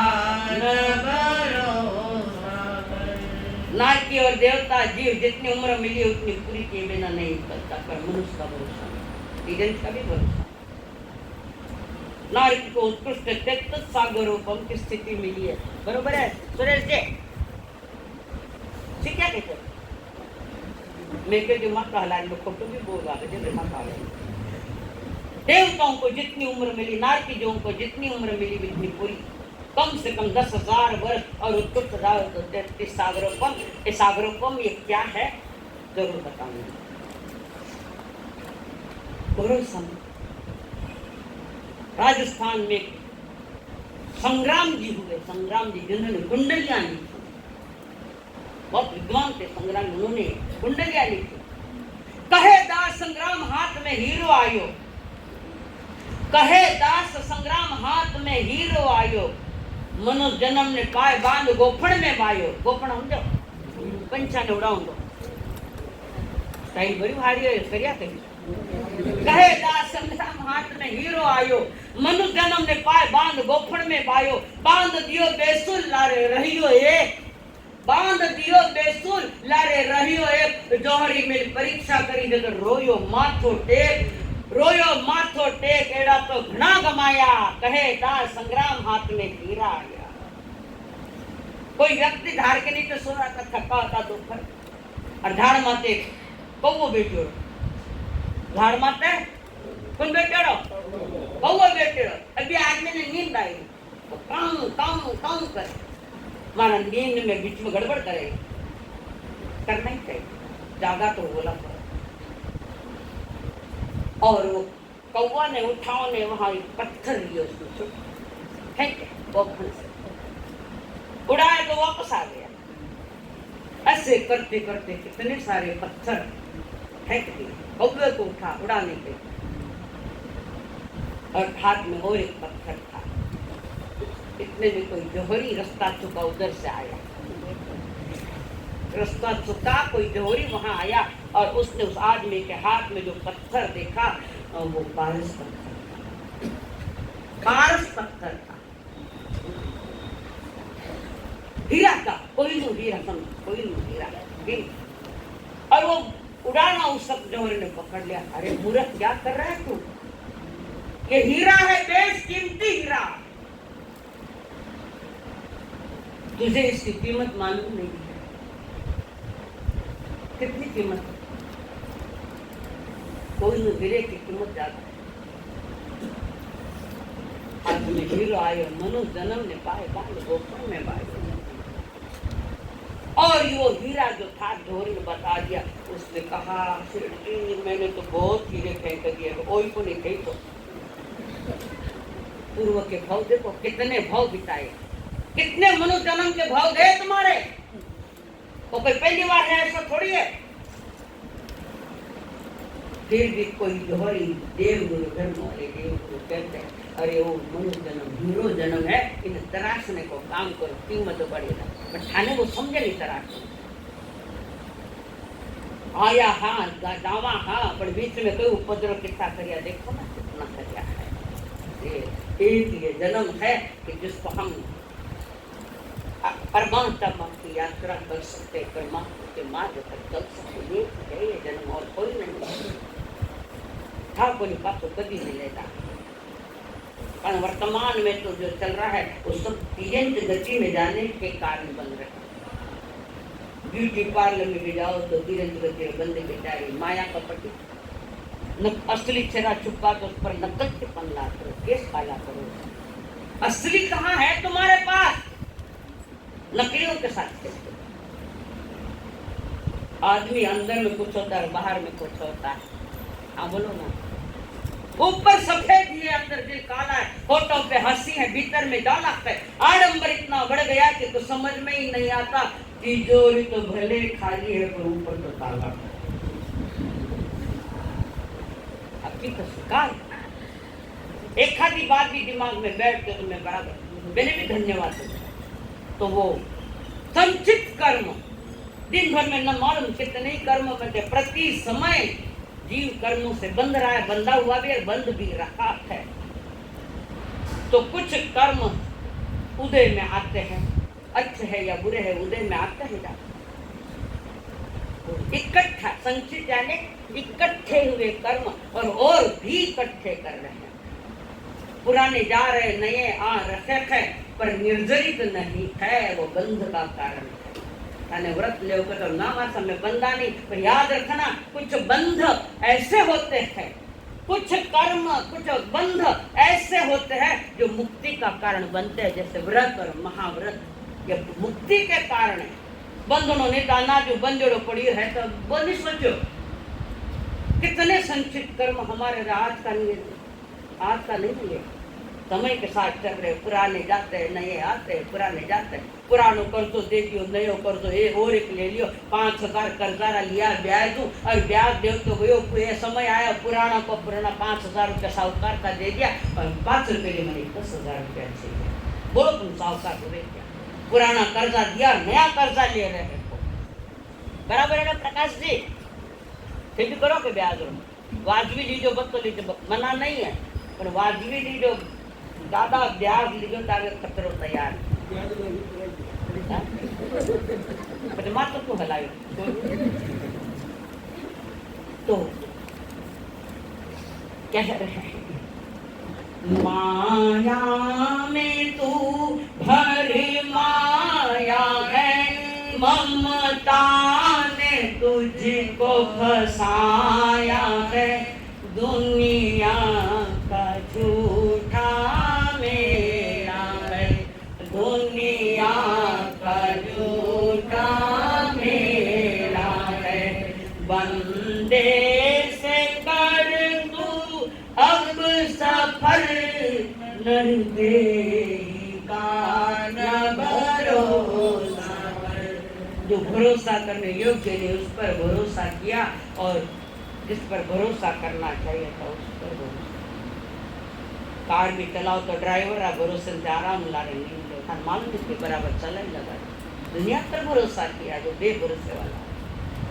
न भरोसा कर। नारकी और देवता जीव जितनी उम्र मिली उतनी पूरी किए बिना नहीं करता, पर मनुष्य का भरोसा नहीं, तीजन का भी भरोसा। नारकी को उत्कृष्ट त्यक्त सागरोपम की स्थिति मिली है, बरोबर है सुरेश जी? क्या कहते हैं? मैं कहती माता हलाल में खोटो भी बोल रहा है, माता देवताओं को जितनी उम्र मिली, नारकी जो को जितनी उम्र मिली इतनी पूरी, कम से कम 10,000 वर्ष और उत्कृष्ट सागरोपम। ये सागरोपम ये क्या है जरूर बताऊंगी। राजस्थान में संग्राम जी हुए, संग्राम जी जिन्होंने कुंडलियां ली थी, बहुत विद्वान थे संग्राम, उन्होंने कुंडलियां ली थी। कहे दास संग्राम हाथ में हीरो आयो, कहे दास संग्राम हाथ में हीरो आयो, मनुष्य जन्म ने पाए बांध गोफण में बायो। गोफण समझो, पंचा ने उड़ाऊंगा स्टाइल बड़ी भारी है, करिया कहीं। कहे दास संग्राम हाथ में हीरो आयो, मनुष्य जन्म ने पाए बांध गोफण में बायो। बांध दियो बेसुल लारे रहियो एक, बांध दियो बेसुल लारे रहियो एक। जोहरी में परीक्षा करी जब रोयो माथो टेक, रोयो माथो टेक एड़ा तो घना गमाया। कहे दास संग्राम हाथ में हीरा आया। कोई व्यक्ति धार के नीचे सो रहा था, थका था दोपहर, और झाड़ माते कौवो बैठो, झाड़ माते कौन बैठो, कौवो बैठो। अभी आदमी ने नींद आई तो काम काम काम कर, माना नींद में बीच में गड़बड़ करे, करना ही चाहिए, जागा तो बोला पड़ा। और वो कौवा ने उठाओ ने वहां एक पत्थर लिया, उसको फेंके गोफन से, उड़ाया तो वापस आ गया। ऐसे करते करते कितने सारे पत्थर फेंक दिए, कौवे को उठा उड़ाने के, और हाथ में और एक पत्थर था। इतने में कोई जोहरी रास्ता चुका उधर से आया, रास्ता चुका कोई जोहरी वहां आया, और उसने उस आदमी के हाथ में जो पत्थर देखा वो पारस पत्थर था, पारस पत्थर था, हीरा था, कोई नो हीरा, कोई नो हीरा। और वो उड़ाना उस सब जोहरी ने पकड़ लिया। अरे मूर्ख क्या कर रहा है तू, ये हीरा है, बेशकीमती हीरा, तुझे इसकी कीमत मालूम नहीं है। कितनी कीमत है? कोई न हीरे की कीमत ज्यादा है। आज में हीरो आयो, मनुष्य जन्म ने पाए बांध गोफन में बाए। और वो हीरा जो था जोहरी ने बता दिया। उसने कहा मैंने तो बहुत हीरे फेंक दिए, कोई को नहीं फेंको। पूर्व के भाव देखो, कितने भाव बिताए, कितने मनुष्य जन्म के भाव गए तुम्हारे, तो कोई पहली बार है ऐसा थोड़ी है। फिर भी कोई जोहरी देव गुरु धर्म वाले देव गुरु कहते हैं अरे वो मनुष्य जन्म हीरो जन्म है, इन तराशने को काम करो, कीमत बढ़ेगा। पर ठाने वो समझे नहीं तराश आया हाँ दावा हाँ, पर बीच में कोई उपद्रव कितना करिया, देखो ना कितना करिया है। एक ये जन्म है कि जिसको हम परमात्मा की यात्रा कर सकते, परमात्मा के मार्ग पर चल सकते, ये जन्म और कोई नहीं था। कोई बात तो कभी नहीं लेता, पर वर्तमान में तो जो चल रहा है वो सब तिरंत गति में जाने के कारण बन रहे हैं। ब्यूटी पार्लर में भी जाओ तो तिरंत गति में बंदे बेचारे माया कपटी, असली चेहरा छुपा तो उस पर नकल के पनला करो, केस काला करो। असली कहाँ है तुम्हारे पास, नकलियों के साथ खेलते। आदमी अंदर में कुछ होता है, बाहर में कुछ होता है। हाँ बोलो ना, ऊपर सफेद ही है, अंदर दिल काला है, होठों पे हंसी है, भीतर में डालक है। आडंबर इतना बढ़ गया कि तो समझ में ही नहीं आता, तिजोरी तो भले खाली है पर ऊपर तो ताला है। तो स्वीकार एक आधी बात भी दिमाग में बैठ के तो मैं बराबर मैंने भी धन्यवाद दिया। तो वो संचित कर्म दिन भर में न मालूम कितने कर्म बचे, प्रति समय जीव कर्मों से बंध रहा है, बंधा हुआ भी और बंध भी रहा है। तो कुछ कर्म उदय में आते हैं, अच्छे है या बुरे है, उदय में आते हैं जाते। इकट्ठा संचित यानी इकट्ठे हुए कर्म और भी इकट्ठे कर रहे हैं। पुराने जा रहे, नए आ रहे हैं, पर निर्जरित नहीं है, वो बंध का कारण है। ताने व्रत ले तो नाम समय बंधा नहीं, पर याद रखना कुछ बंध ऐसे होते हैं, कुछ कर्म कुछ बंध ऐसे होते हैं जो मुक्ति का कारण बनते हैं, जैसे व्रत और महाव्रत ये मुक्ति के कारण है। बंधनों ने दाना जो बंजड़ो पड़ी है, तो बोल सोचो कितने संचित कर्म हमारे आज का नहीं है, समय के साथ चल रहे, पुराने जाते हैं नए आते हैं, पुराने जाते हैं। पुरानो कर तो दे दियो, नयो कर तो और एक ले लियो, 5,000 कर्जारा लिया ब्याज दूं और ब्याज दे तो गयो, ये समय आया पुराना को पुराना 5,000 रुपया साहूकार का दे दिया और 5 रुपये के मैंने 10,000 रुपया चाहिए। बोलो तुम साहूकार को क्या पुराना कर्जा दिया, नया कर्जा ले रहे हो, बराबर है ना प्रकाश जी? फिर भी करो के ब्याज वाजबी लीजो, बत लीजो, मना नहीं है, पर वाजबी लीजो, ज्यादा ब्याज लीजो ताकि खतरो तैयार मात्र तो हलायो। तो कह रहे हैं माया में तू भरी माया है, ममता ने तुझको फसाया है, दुनिया का झूठा मेरा है, दुनिया का झूठा मेरा है, बंदे से कर तू अब सफल, नरदेही का न भरोसा कर। जो भरोसा करने योग्य ने उस पर भरोसा किया, और जिस पर भरोसा करना चाहिए था उस पर भरोसा। कार भी चलाओ तो ड्राइवर भरोसे से आराम ला रहे नहीं, मालूम इसके बराबर चला ही लगा। दुनिया पर भरोसा किया जो बेभरोसे वाला,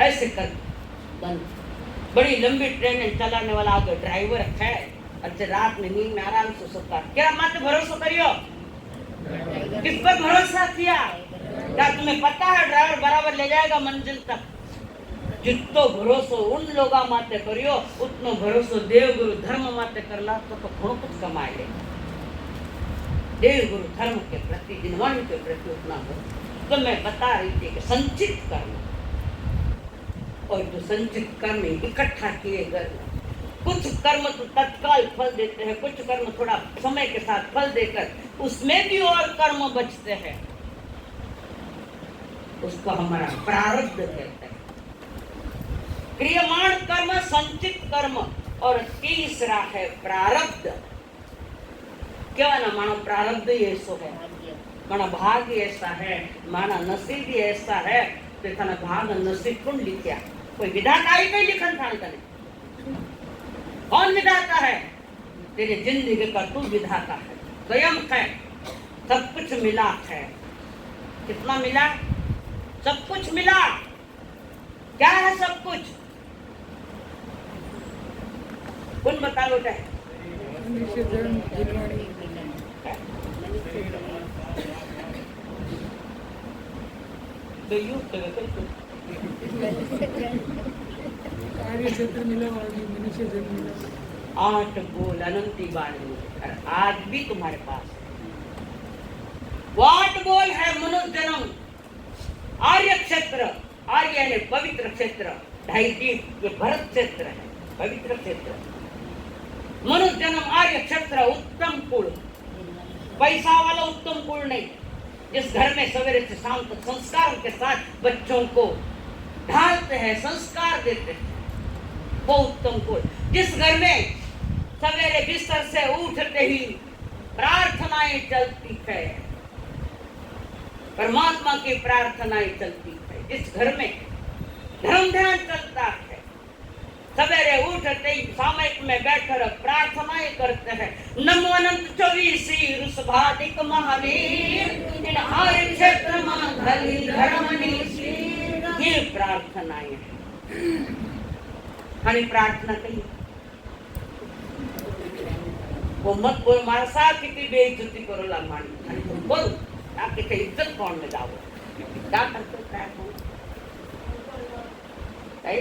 ऐसे कर बंद। बड़ी लंबी ट्रेन चलाने वाला अगर ड्राइवर है, अच्छे रात में नींद में आराम से सोता, क्या मत भरोसा करियो? किस पर भरोसा किया? क्या तुम्हें पता है ड्राइवर बराबर ले जाएगा मंजिल तक? जितो भरोसो उन लोगा माते करियो, उतनो भरोसो देव गुरु धर्म माते करला तो घणो कुछ कमाए ले। देव गुरु धर्म के प्रति, जिनवाणी के प्रति उतना हो। तो मैं बता रही थी कि संचित कर्म, और जो संचित कर्म इकट्ठा किए गए, कुछ कर्म तो तत्काल फल देते हैं, कुछ कर्म थोड़ा समय के साथ फल देकर उसमें भी और कर्म बचते हैं, उसको हमारा प्रारब्ध कहते हैं। क्रियमाण कर्म, संचित कर्म, और तीसरा है प्रारब्ध। क्या ना मानो प्रारब्ध ये सो है, माना भाग्य ऐसा है, माना नसीब ही ऐसा है, तो थाना भाग नसीब कौन लिखा? कोई विधाता ही नहीं लिखन था तने। कौन विधाता है? तेरे जिंदगी का तू विधाता है, स्वयं है, सब कुछ मिला है। कितना मिला? सब कुछ मिला। क्या है सब कुछ? कौन बता लो? कार्य क्षेत्र मिला, मनुष्य जन्म मिला, 8 गोल अनंती बाणी, और आज भी तुम्हारे पास वो 8 गोल है। मनुष्य जन्म, आर्य क्षेत्र, आर्य यानी पवित्र क्षेत्र, 2.5 दीप ये भरत क्षेत्र है, पवित्र क्षेत्र। मनुष्य जन्म, आर्य क्षेत्र, उत्तम कुल, पैसा वाला उत्तम कुल नहीं, जिस घर में सवेरे से शाम तक संस्कार के साथ बच्चों को ढालते हैं, संस्कार देते हैं, वो उत्तम कुल। जिस घर में सवेरे बिस्तर से उठते ही प्रार्थनाएं चलती है, परमात्मा की प्रार्थनाएं चलती है, जिस घर में धर्म ध्यान चलता है, सवेरे उठते ही सामयिक में बैठकर प्रार्थनाएं करते हैं, नमो अनंत 24 रुसभादिक महावीर, इन आर्य क्षेत्र धर्मनी, ये प्रार्थनाएं हैं। आणि प्रार्थना कही वो मत बोल माणसा किती बेइज्जती करू लागली आणि तू बोल आपकी काही इज्जत कौन में जाओ क्या करते काय काय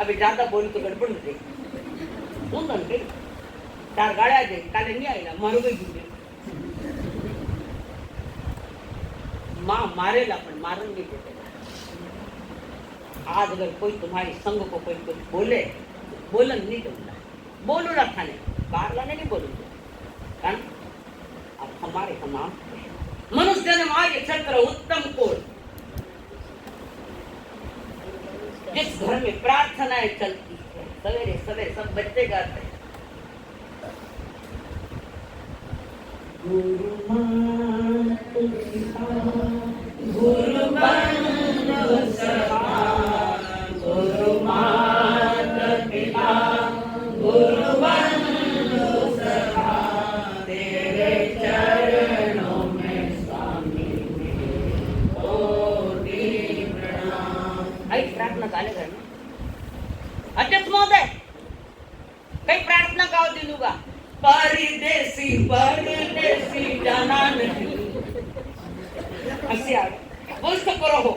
अभी ज्यादा बोल तो गड़बड़ हो जाएगी सुन के 4 गाड़िया दे काले नहीं आएगा मारू गई दूसरे माँ मारेला पण मारून नहीं देते आज अगर कोई तुम्हारी संग को कोई कुछ बोले बोलन नहीं दूंगा बोलू रखा नहीं बाहर लाने नहीं बोलूंगा कारण अब हमारे हम मनुष्य ने आज छत्र उत्तम कोण जिस घर में प्रार्थनाएं चलती है सवेरे सवेरे सब बच्चे गाते हैं गुरु मात पिता गुरु बंधु सखा गुरु मात पिता गुरु बंधु सखा तेरे चरणों में स्वामी कोटि प्रणाम। आई प्रार्थना काले घर में अध्यक्ष महोदय कई प्रार्थना गाओ दिलूगा परदेसी परदेसी जाना नहीं असे बोल तो करो हो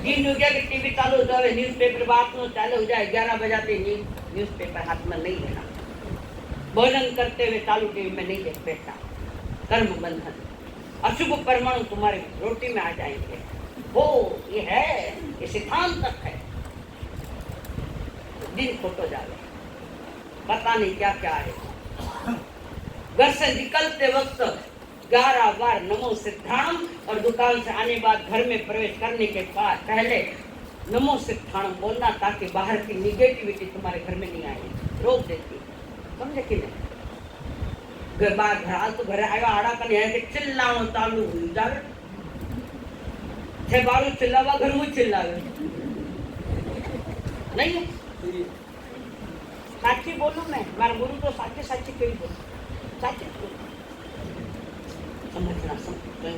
जिन हो गया कि टीवी चालू हो जाए न्यूज़पेपर बात नो चालू हो जाए 11 बजाते न्यूज़पेपर हाथ में नहीं लेना भोजन करते हुए चालू टीवी में नहीं देख बैठा कर्म बंधन अशुभ परमाणु तुम्हारे रोटी में आ जाएंगे वो ये है ये सिद्धांत तक है दिन फोटो जावे पता नहीं क्या क्या है घर से निकलते वक्त 11 बार नमो सिद्धाणम और दुकान से आने बाद घर में प्रवेश करने के बाद पहले नमो सिद्धाणम बोलना ताकि बाहर की निगेटिविटी तुम्हारे घर में नहीं आए रोक देती समझे कि नहीं घर बाहर घर तो घर आया आड़ा करने आए कि चिल्लानो चालू हुई जावे छे बारू चिल्लावा घर में चिल्लावे नहीं है साची बोलू मैं मारा गुरु तो साची साची कही बोलू साची समझना समझ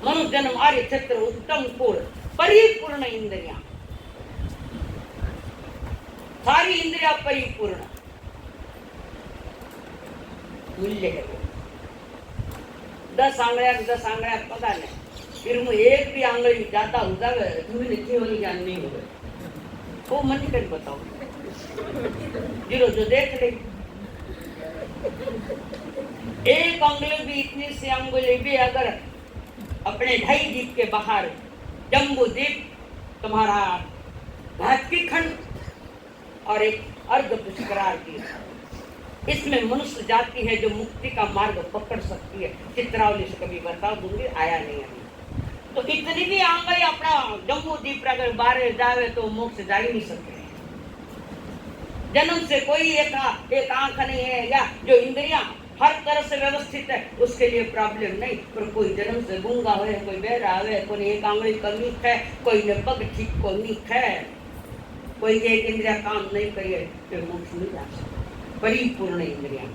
मनुष्य जन्म आर्य छत्र उत्तम कुल परिपूर्ण इंद्रिया सारी इंद्रिया परिपूर्ण मूल्य है वो 10 आंगळ्या पता नहीं फिर मैं एक भी आंगली जाता हो जावे तुम्हें लिखी वाली ज्ञान नहीं हो वो मन कर बताओ जीरो जो देख ले एक अंगुली भी इतनी सी अंगुली भी अगर अपने 2.5 द्वीप के बाहर जम्बू द्वीप तुम्हारा भारती खंड और एक अर्ध पुष्करार द्वीप इसमें मनुष्य जाति है जो मुक्ति का मार्ग पकड़ सकती है चित्रावली से कभी बता दूंगी आया नहीं अभी तो इतनी भी आंगली अपना जम्बू द्वीप अगर बाहर जावे तो मोक्ष जा ही नहीं सकते जन्म से कोई एक आंख नहीं है या जो इंद्रियां हर तरह से व्यवस्थित है उसके लिए प्रॉब्लम नहीं पर कोई जन्म से गूंगा हुए कोई बहरा हुए कोई एक आंगली कमी है कोई ने पग ठीक को नहीं है कोई एक इंद्रिया काम नहीं करिए फिर मोक्ष नहीं जा सकता परिपूर्ण इंद्रिया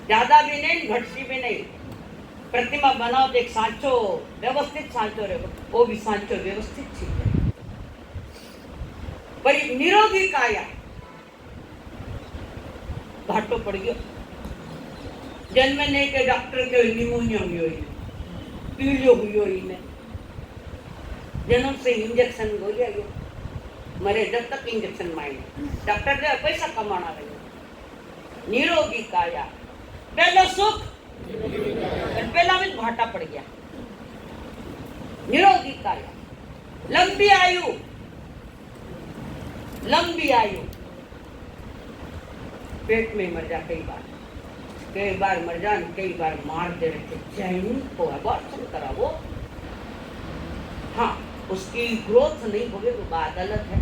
ज्यादा भी नहीं घटती भी नहीं प्रतिमा बनाओ तो एक सांचो व्यवस्थित सांचो रहे वो भी सांचो व्यवस्थित ठीक है पर निरोगी काया घाटो पड़ गयो जन्मने के डॉक्टर के निमोनिया हुई पीलियो हुई ने जन्म से इंजेक्शन गोलिया गयो मरे जब तक इंजेक्शन मारे डॉक्टर ने पैसा कमाना रहे निरोगी काया पहला सुख पहला में घाटा पड़ गया निरोगी काया लंबी आयु पेट में मर जा कई बार मर जा कई बार मार दे रहे जैन को अबॉर्शन करा वो हाँ उसकी ग्रोथ नहीं होगी वो बात अलग है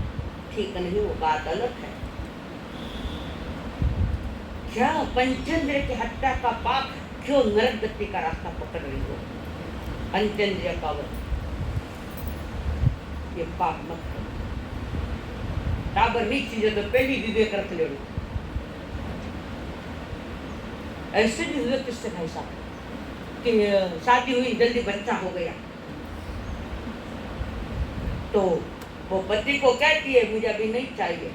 ठीक नहीं वो बात अलग है क्या पंचेंद्रिय की हत्या का पाप क्यों नरक गति का रास्ता पकड़ रही हो पंचेंद्रिय पावर ये पाप मत करो टाबर नहीं चीजें तो पहली विवेक रख ले ऐसे भी हुए किससे भाई साहब कि शादी हुई जल्दी बच्चा हो गया तो वो पति को कहती है मुझे अभी नहीं चाहिए,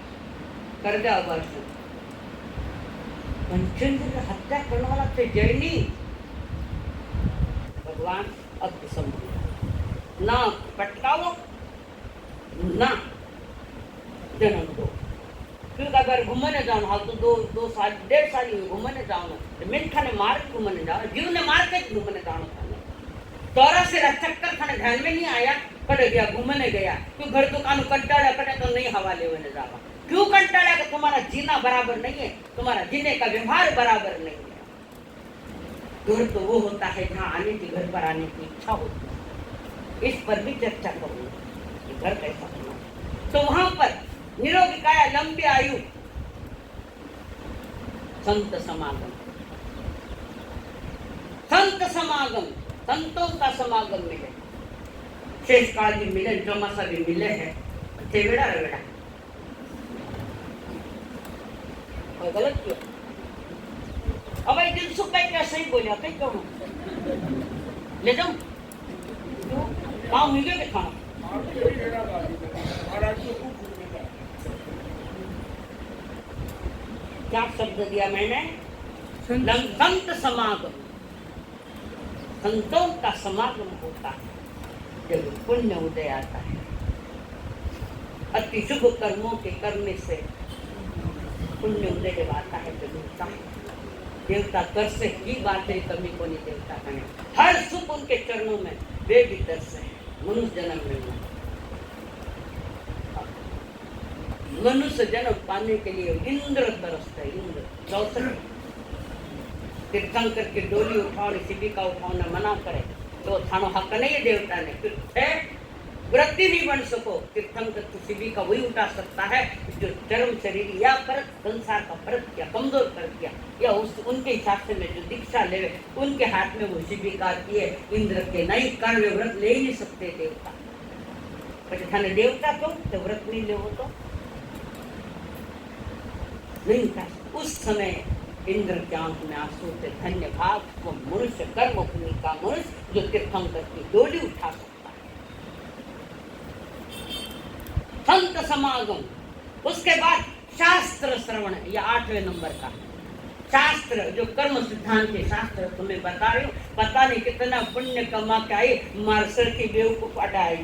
कर दे अबॉर्शन। पंचेंद्र की हत्या करने वाला थे जैनी। भगवान अब संभव ना पटकाओ ना जन्म दो, क्योंकि अगर घूमने जाना हो तो 2 साल 1.5 साल घूमने जाओ तो मिनखा ने मार के घूमने जाओ, जीव ने मार के घूमने जाना था। तोरा से चक्कर खाने ध्यान में नहीं आया, पड़ गया घूमने गया, क्यों घर दुकान कंटाड़ा पड़े तो नहीं हवाले होने जावा, क्यों कंटाड़ा कि तुम्हारा जीना बराबर नहीं है, तुम्हारा जीने का व्यवहार बराबर नहीं है। घर तो वो होता है जहाँ आने की, घर पर आने की इच्छा होती है। इस पर भी चर्चा करूंगी, घर कैसा होना। तो वहां पर निरोगी काया, लंबी आयु, संत समागम, संत समागम, संतों का समागम मिले, शेष काल भी मिले, चौमासा भी मिले है, बेड़ा रगड़ा और गलत क्यों? अब भाई दिल सुख क्या सही बोलिया कहीं क्यों ले जाऊं? काम मिल गया खाना क्या शब्द दिया मैंने? संत समागम, संतों का समागम होता है जब पुण्य उदय आता है। अति शुभ कर्मों के करने से पुण्य उदय जब आता है तो मिलता है। देवता तरसे की बात है, कमी को नहीं देवता कहें, हर सुख उनके चरणों में, वे भी तरसे मनुष्य जन्म मिलना। मनुष्य जन्म पाने के लिए इंद्र तरसता है, इंद्र 64 तीर्थंकर की डोली उठाओ, शिविका उठाओ न मना करे तो थानो हक नहीं है देवता ने, फिर वृत्ति नहीं बन सको, तीर्थंकर की शिविका वही उठा सकता है जो चरम शरीर या परत संसार का परत किया, कमजोर कर दिया, या उनके हिसाब से में जो दीक्षा ले उनके हाथ में वो शिविका आती है। इंद्र के नहीं कर्म व्रत ले ही नहीं सकते देवता, पर थाने देवता तो व्रत नहीं ले वो तो नहीं था। उस समय इंद्र के आंख में आंसू थे, धन्य भाग वो मनुष्य, कर्म भूमि का मनुष्य जो तीर्थंकर की डोली उठा सकता है। संत समागम, उसके बाद शास्त्र श्रवण, यह 8वें नंबर का शास्त्र, जो कर्म सिद्धांत के शास्त्र तुम्हें बता रही हूँ। पता नहीं कितना पुण्य कमा के आई, मार्सर की बेवकूफ अटाई,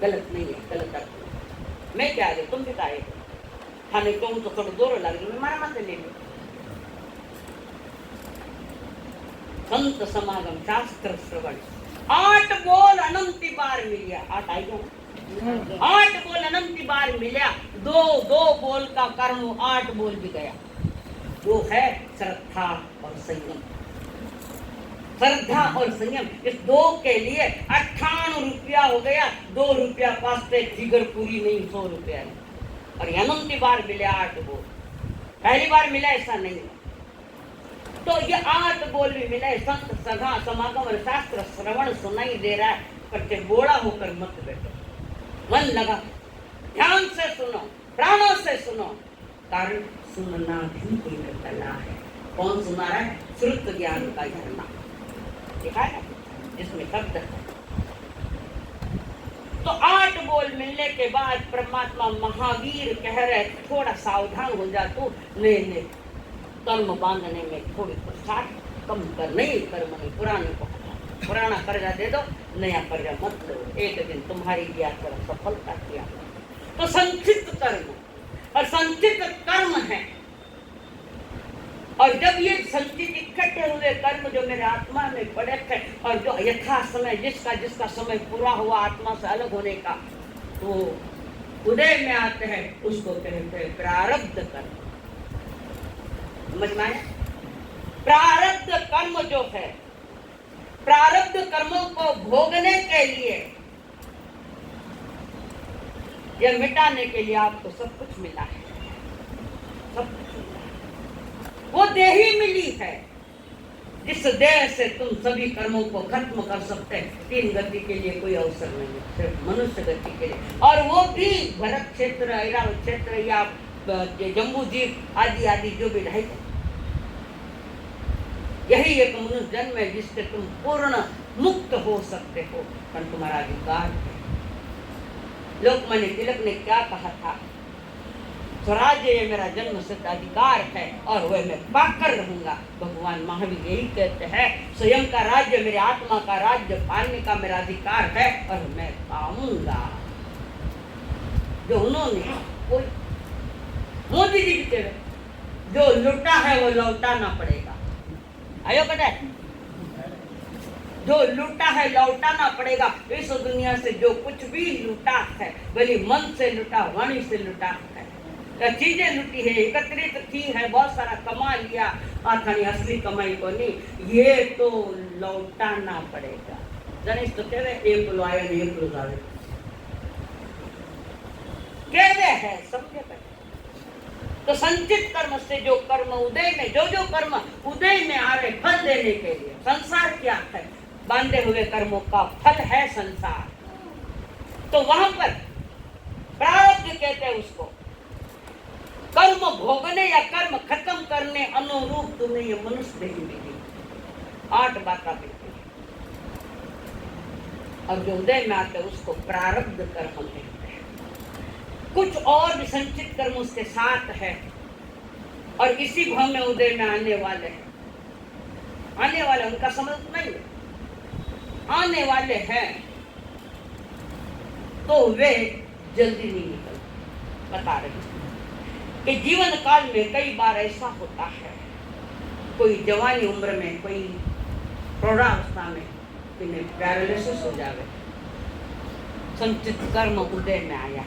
गलत नहीं है, गलत अर्थ मैं क्या है, तुम भी आए खाने कहूँ तो थोड़ा जोर लग रही, मारा मत ले लो। संत समागम, शास्त्र श्रवण, 8 बोल अनंती बार मिलिया, 8 आई गया, 8 बोल अनंती बार मिलिया, 2 बोल का कर्म 8 बोल भी गया। वो है श्रद्धा और संयम, श्रद्धा और संयम, इस 2 के लिए 98 रुपया हो गया। 2 रुपया पास पे फिगर पूरी नहीं, 100 रुपया नहीं। और अनंती बार मिले 8 बोल, पहली बार मिला ऐसा नहीं। तो ये 8 बोल भी मिले। संत सभा समागम और शास्त्र श्रवण सुनाई दे रहा है, पर बोड़ा होकर मत बैठो, मन लगा ध्यान से सुनो, प्राणों से सुनो, कारण सुनना भी एक कला है। कौन सुना रहा है? श्रुत ज्ञान का झरना, देखा है जिसमें शब्द है। तो 8 बोल मिलने के बाद परमात्मा महावीर कह रहे थोड़ा सावधान हो जा तू, नहीं कर्म बांधने में थोड़ी पुरुषार्थ कम कर, नहीं कर्म नहीं, पुराने को पुराना कर्जा दे दो, नया कर्जा मत लो, एक दिन तुम्हारी यात्रा सफलता किया। तो संचित कर्म, और संचित कर्म है, और जब ये संचित इकट्ठे हुए कर्म जो मेरे आत्मा में पड़े थे, और जो यथा समय जिसका समय पूरा हुआ आत्मा से अलग होने का, तो उदय में आते हैं, उसको कहते हैं प्रारब्ध कर्म। समझ में आया? प्रारब्ध कर्म जो है, प्रारब्ध कर्मों को भोगने के लिए, यह मिटाने के लिए आपको सब कुछ मिला है, सब कुछ मिला है। वो देही मिली है जिस देह से तुम सभी कर्मों को खत्म कर सकते हैं। 3 गति के लिए कोई अवसर नहीं है, सिर्फ मनुष्य गति के लिए, और वो भी भरत क्षेत्र, ऐरावत क्षेत्र या जम्बू द्वीप आदि आदि जो भी रहे, यही एक मनुष्य जन्म है जिससे तुम पूर्ण मुक्त हो सकते हो, पर तुम्हारा अधिकार है। लोकमान्य तिलक ने क्या कहा था? स्वराज्य ये मेरा जन्म सिद्ध अधिकार है और वह मैं पाकर रहूंगा। भगवान महावीर यही कहते हैं, स्वयं का राज्य मेरे आत्मा का राज्य पाने का मेरा अधिकार है और मैं पाऊंगा। जो उन्होंने कोई मोदी जी कहते हैं, जो लुटा है वो लौटाना पड़ेगा। आयो कटा जो लूटा है लौटाना पड़ेगा। इस दुनिया से जो कुछ भी लूटा है, भले मन से लूटा, वाणी से लूटा है, चीजें लूटी है, एकत्रित की है, बहुत सारा कमा लिया, आथानी असली कमाई को नहीं, ये तो लौटाना पड़ेगा। गणेश तो कह रहे एक लो आए नहीं एक लो जावे कह रहे हैं, समझे? तो संचित कर्म से जो कर्म उदय में, जो कर्म उदय में आ रहे फल देने के लिए, संसार क्या है? बांधे हुए कर्मों का फल है संसार। तो वहां पर प्रारब्ध कहते हैं उसको। कर्म भोगने या कर्म खत्म करने अनुरूप तुम्हें ये मनुष्य देह मिली 8 बातें मिलती है, और जो उदय में आते उसको प्रारब्ध कर्म कहते हैं। कुछ और भी संचित कर्म उसके साथ है, और इसी भाव में उदय में आने वाले हैं। आने वाले उनका समझ नहीं है, आने वाले हैं तो वे जल्दी नहीं निकल। बता रहे हैं कि जीवन काल में कई बार ऐसा होता है, कोई जवानी उम्र में, कोई प्रौढ़ावस्था में इन्हें पैरालिसिस हो जावे। संचित कर्म उदय में आया,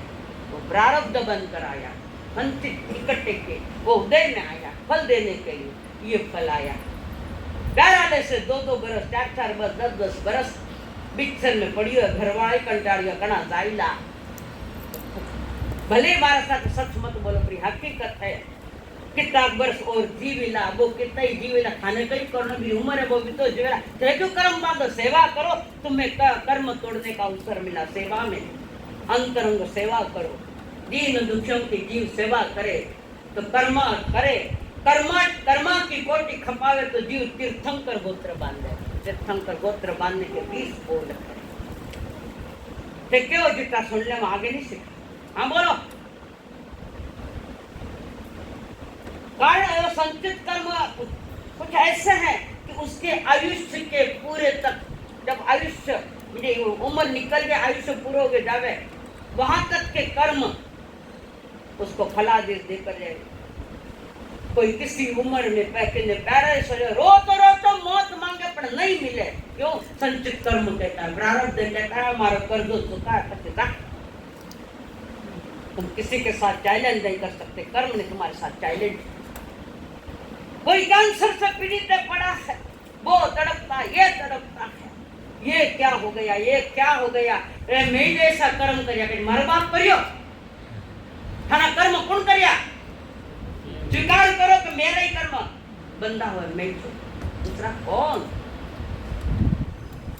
वो प्रारब्ध बनकर आया, संचित इकट्ठे के वो उदय में आया फल देने के लिए, ये फल आया। पैरालिसिस 2-2 बरस, 4-4 बरस, 10-10 बरस बिस्तर में पड़ी है, घरवाले कंटाड़िया कना जाइला। भले मारा साथ सच मत बोलो, पर हकीकत है। कितना वर्ष और जीविला, वो कितना ही जीविला, खाने का ही करना भी उम्र है, वो भी तो जीविला। जो कर्म बांधो, सेवा करो, तुम्हें कर्म तोड़ने का अवसर मिला। सेवा में अंतरंग सेवा करो, दीन दुखियों की जीव सेवा करे तो कर्मा करे। कर्मा की कोटि खपावे तो जीव तीर्थंकर गोत्र बांधे। तीर्थंकर गोत्र बांधने के 20 बोल है। क्यों जितना सुनने में आगे नहीं सीखा? हाँ बोलो। कारण संचित कर्म कुछ ऐसे हैं कि उसके आयुष्य के पूरे तक, जब आयुष्य उम्र निकल के आयुष्य पूरा हो गए जावे, वहां तक के कर्म उसको फलादेश देकर जाए। कोई किसी उम्र में पैके ने पैरे सरे रो तो मौत मांगे पर नहीं मिले। क्यों? संचित कर्म कहता है, प्रारब्ध कहता है हमारा कर्ज चुका है। तुम किसी के साथ चैलेंज नहीं कर सकते, कर्म ने तुम्हारे साथ चैलेंज। कोई कैंसर से पीड़ित पड़ा है, वो तड़पता, ये तड़पता है, ये क्या हो गया, ये क्या हो गया। मैं जैसा कर्म कर मार बाप करियो, थाना कर्म कौन करिया? स्वीकार करो कि मेरा ही कर्म बंदा हुआ, मैं दूसरा कौन?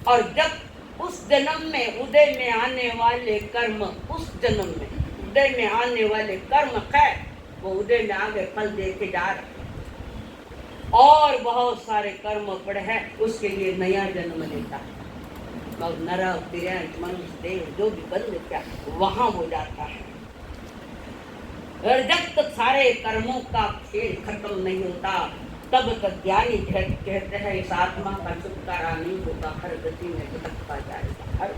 और जब उस जन्म में उदय में आने वाले कर्म, उस जन्म में उदय में आने वाले कर्म है, वो उदय में आगे फल देके जा रहे, और बहुत सारे कर्म पड़े हैं, उसके लिए नया जन्म लेता है। नरक, तिरंज, मनुष्य, देव जो भी बंद क्या वहां हो जाता है। और जब तक सारे कर्मों का खेल खत्म नहीं होता, तब तक ज्ञानी कहते हैं इस आत्मा का छुटकारा नहीं होगा, हर गति में भटकता जाएगा। हर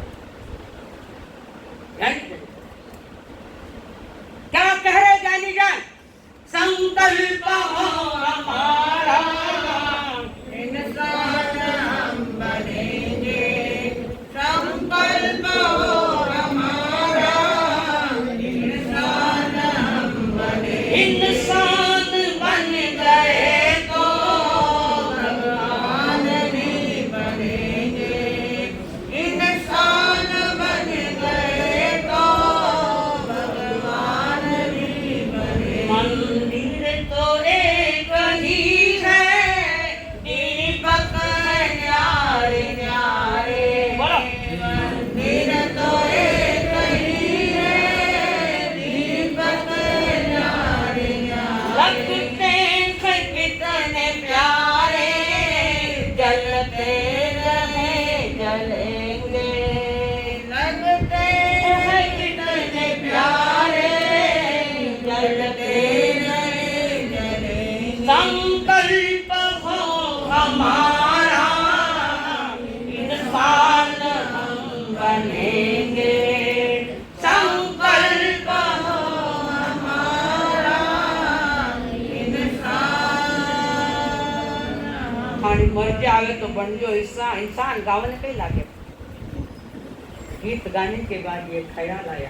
क्या कह रहे ज्ञानी जान? संकल्प हो हमारा, इंसान हम बनेंगे। संकल्प हो हमारा, इंसान हम बने। इंसान बन गए तो भगवान भी बनेंगे। इंसान संकल्प हो हमारा इंसान हम बनेंगे, संकल्प हो हमारा इंसान। खाली मर्जी आवे तो बन जो इंसान। गावन कहीं लागे। गीत गाने के बाद ये ख्याल आया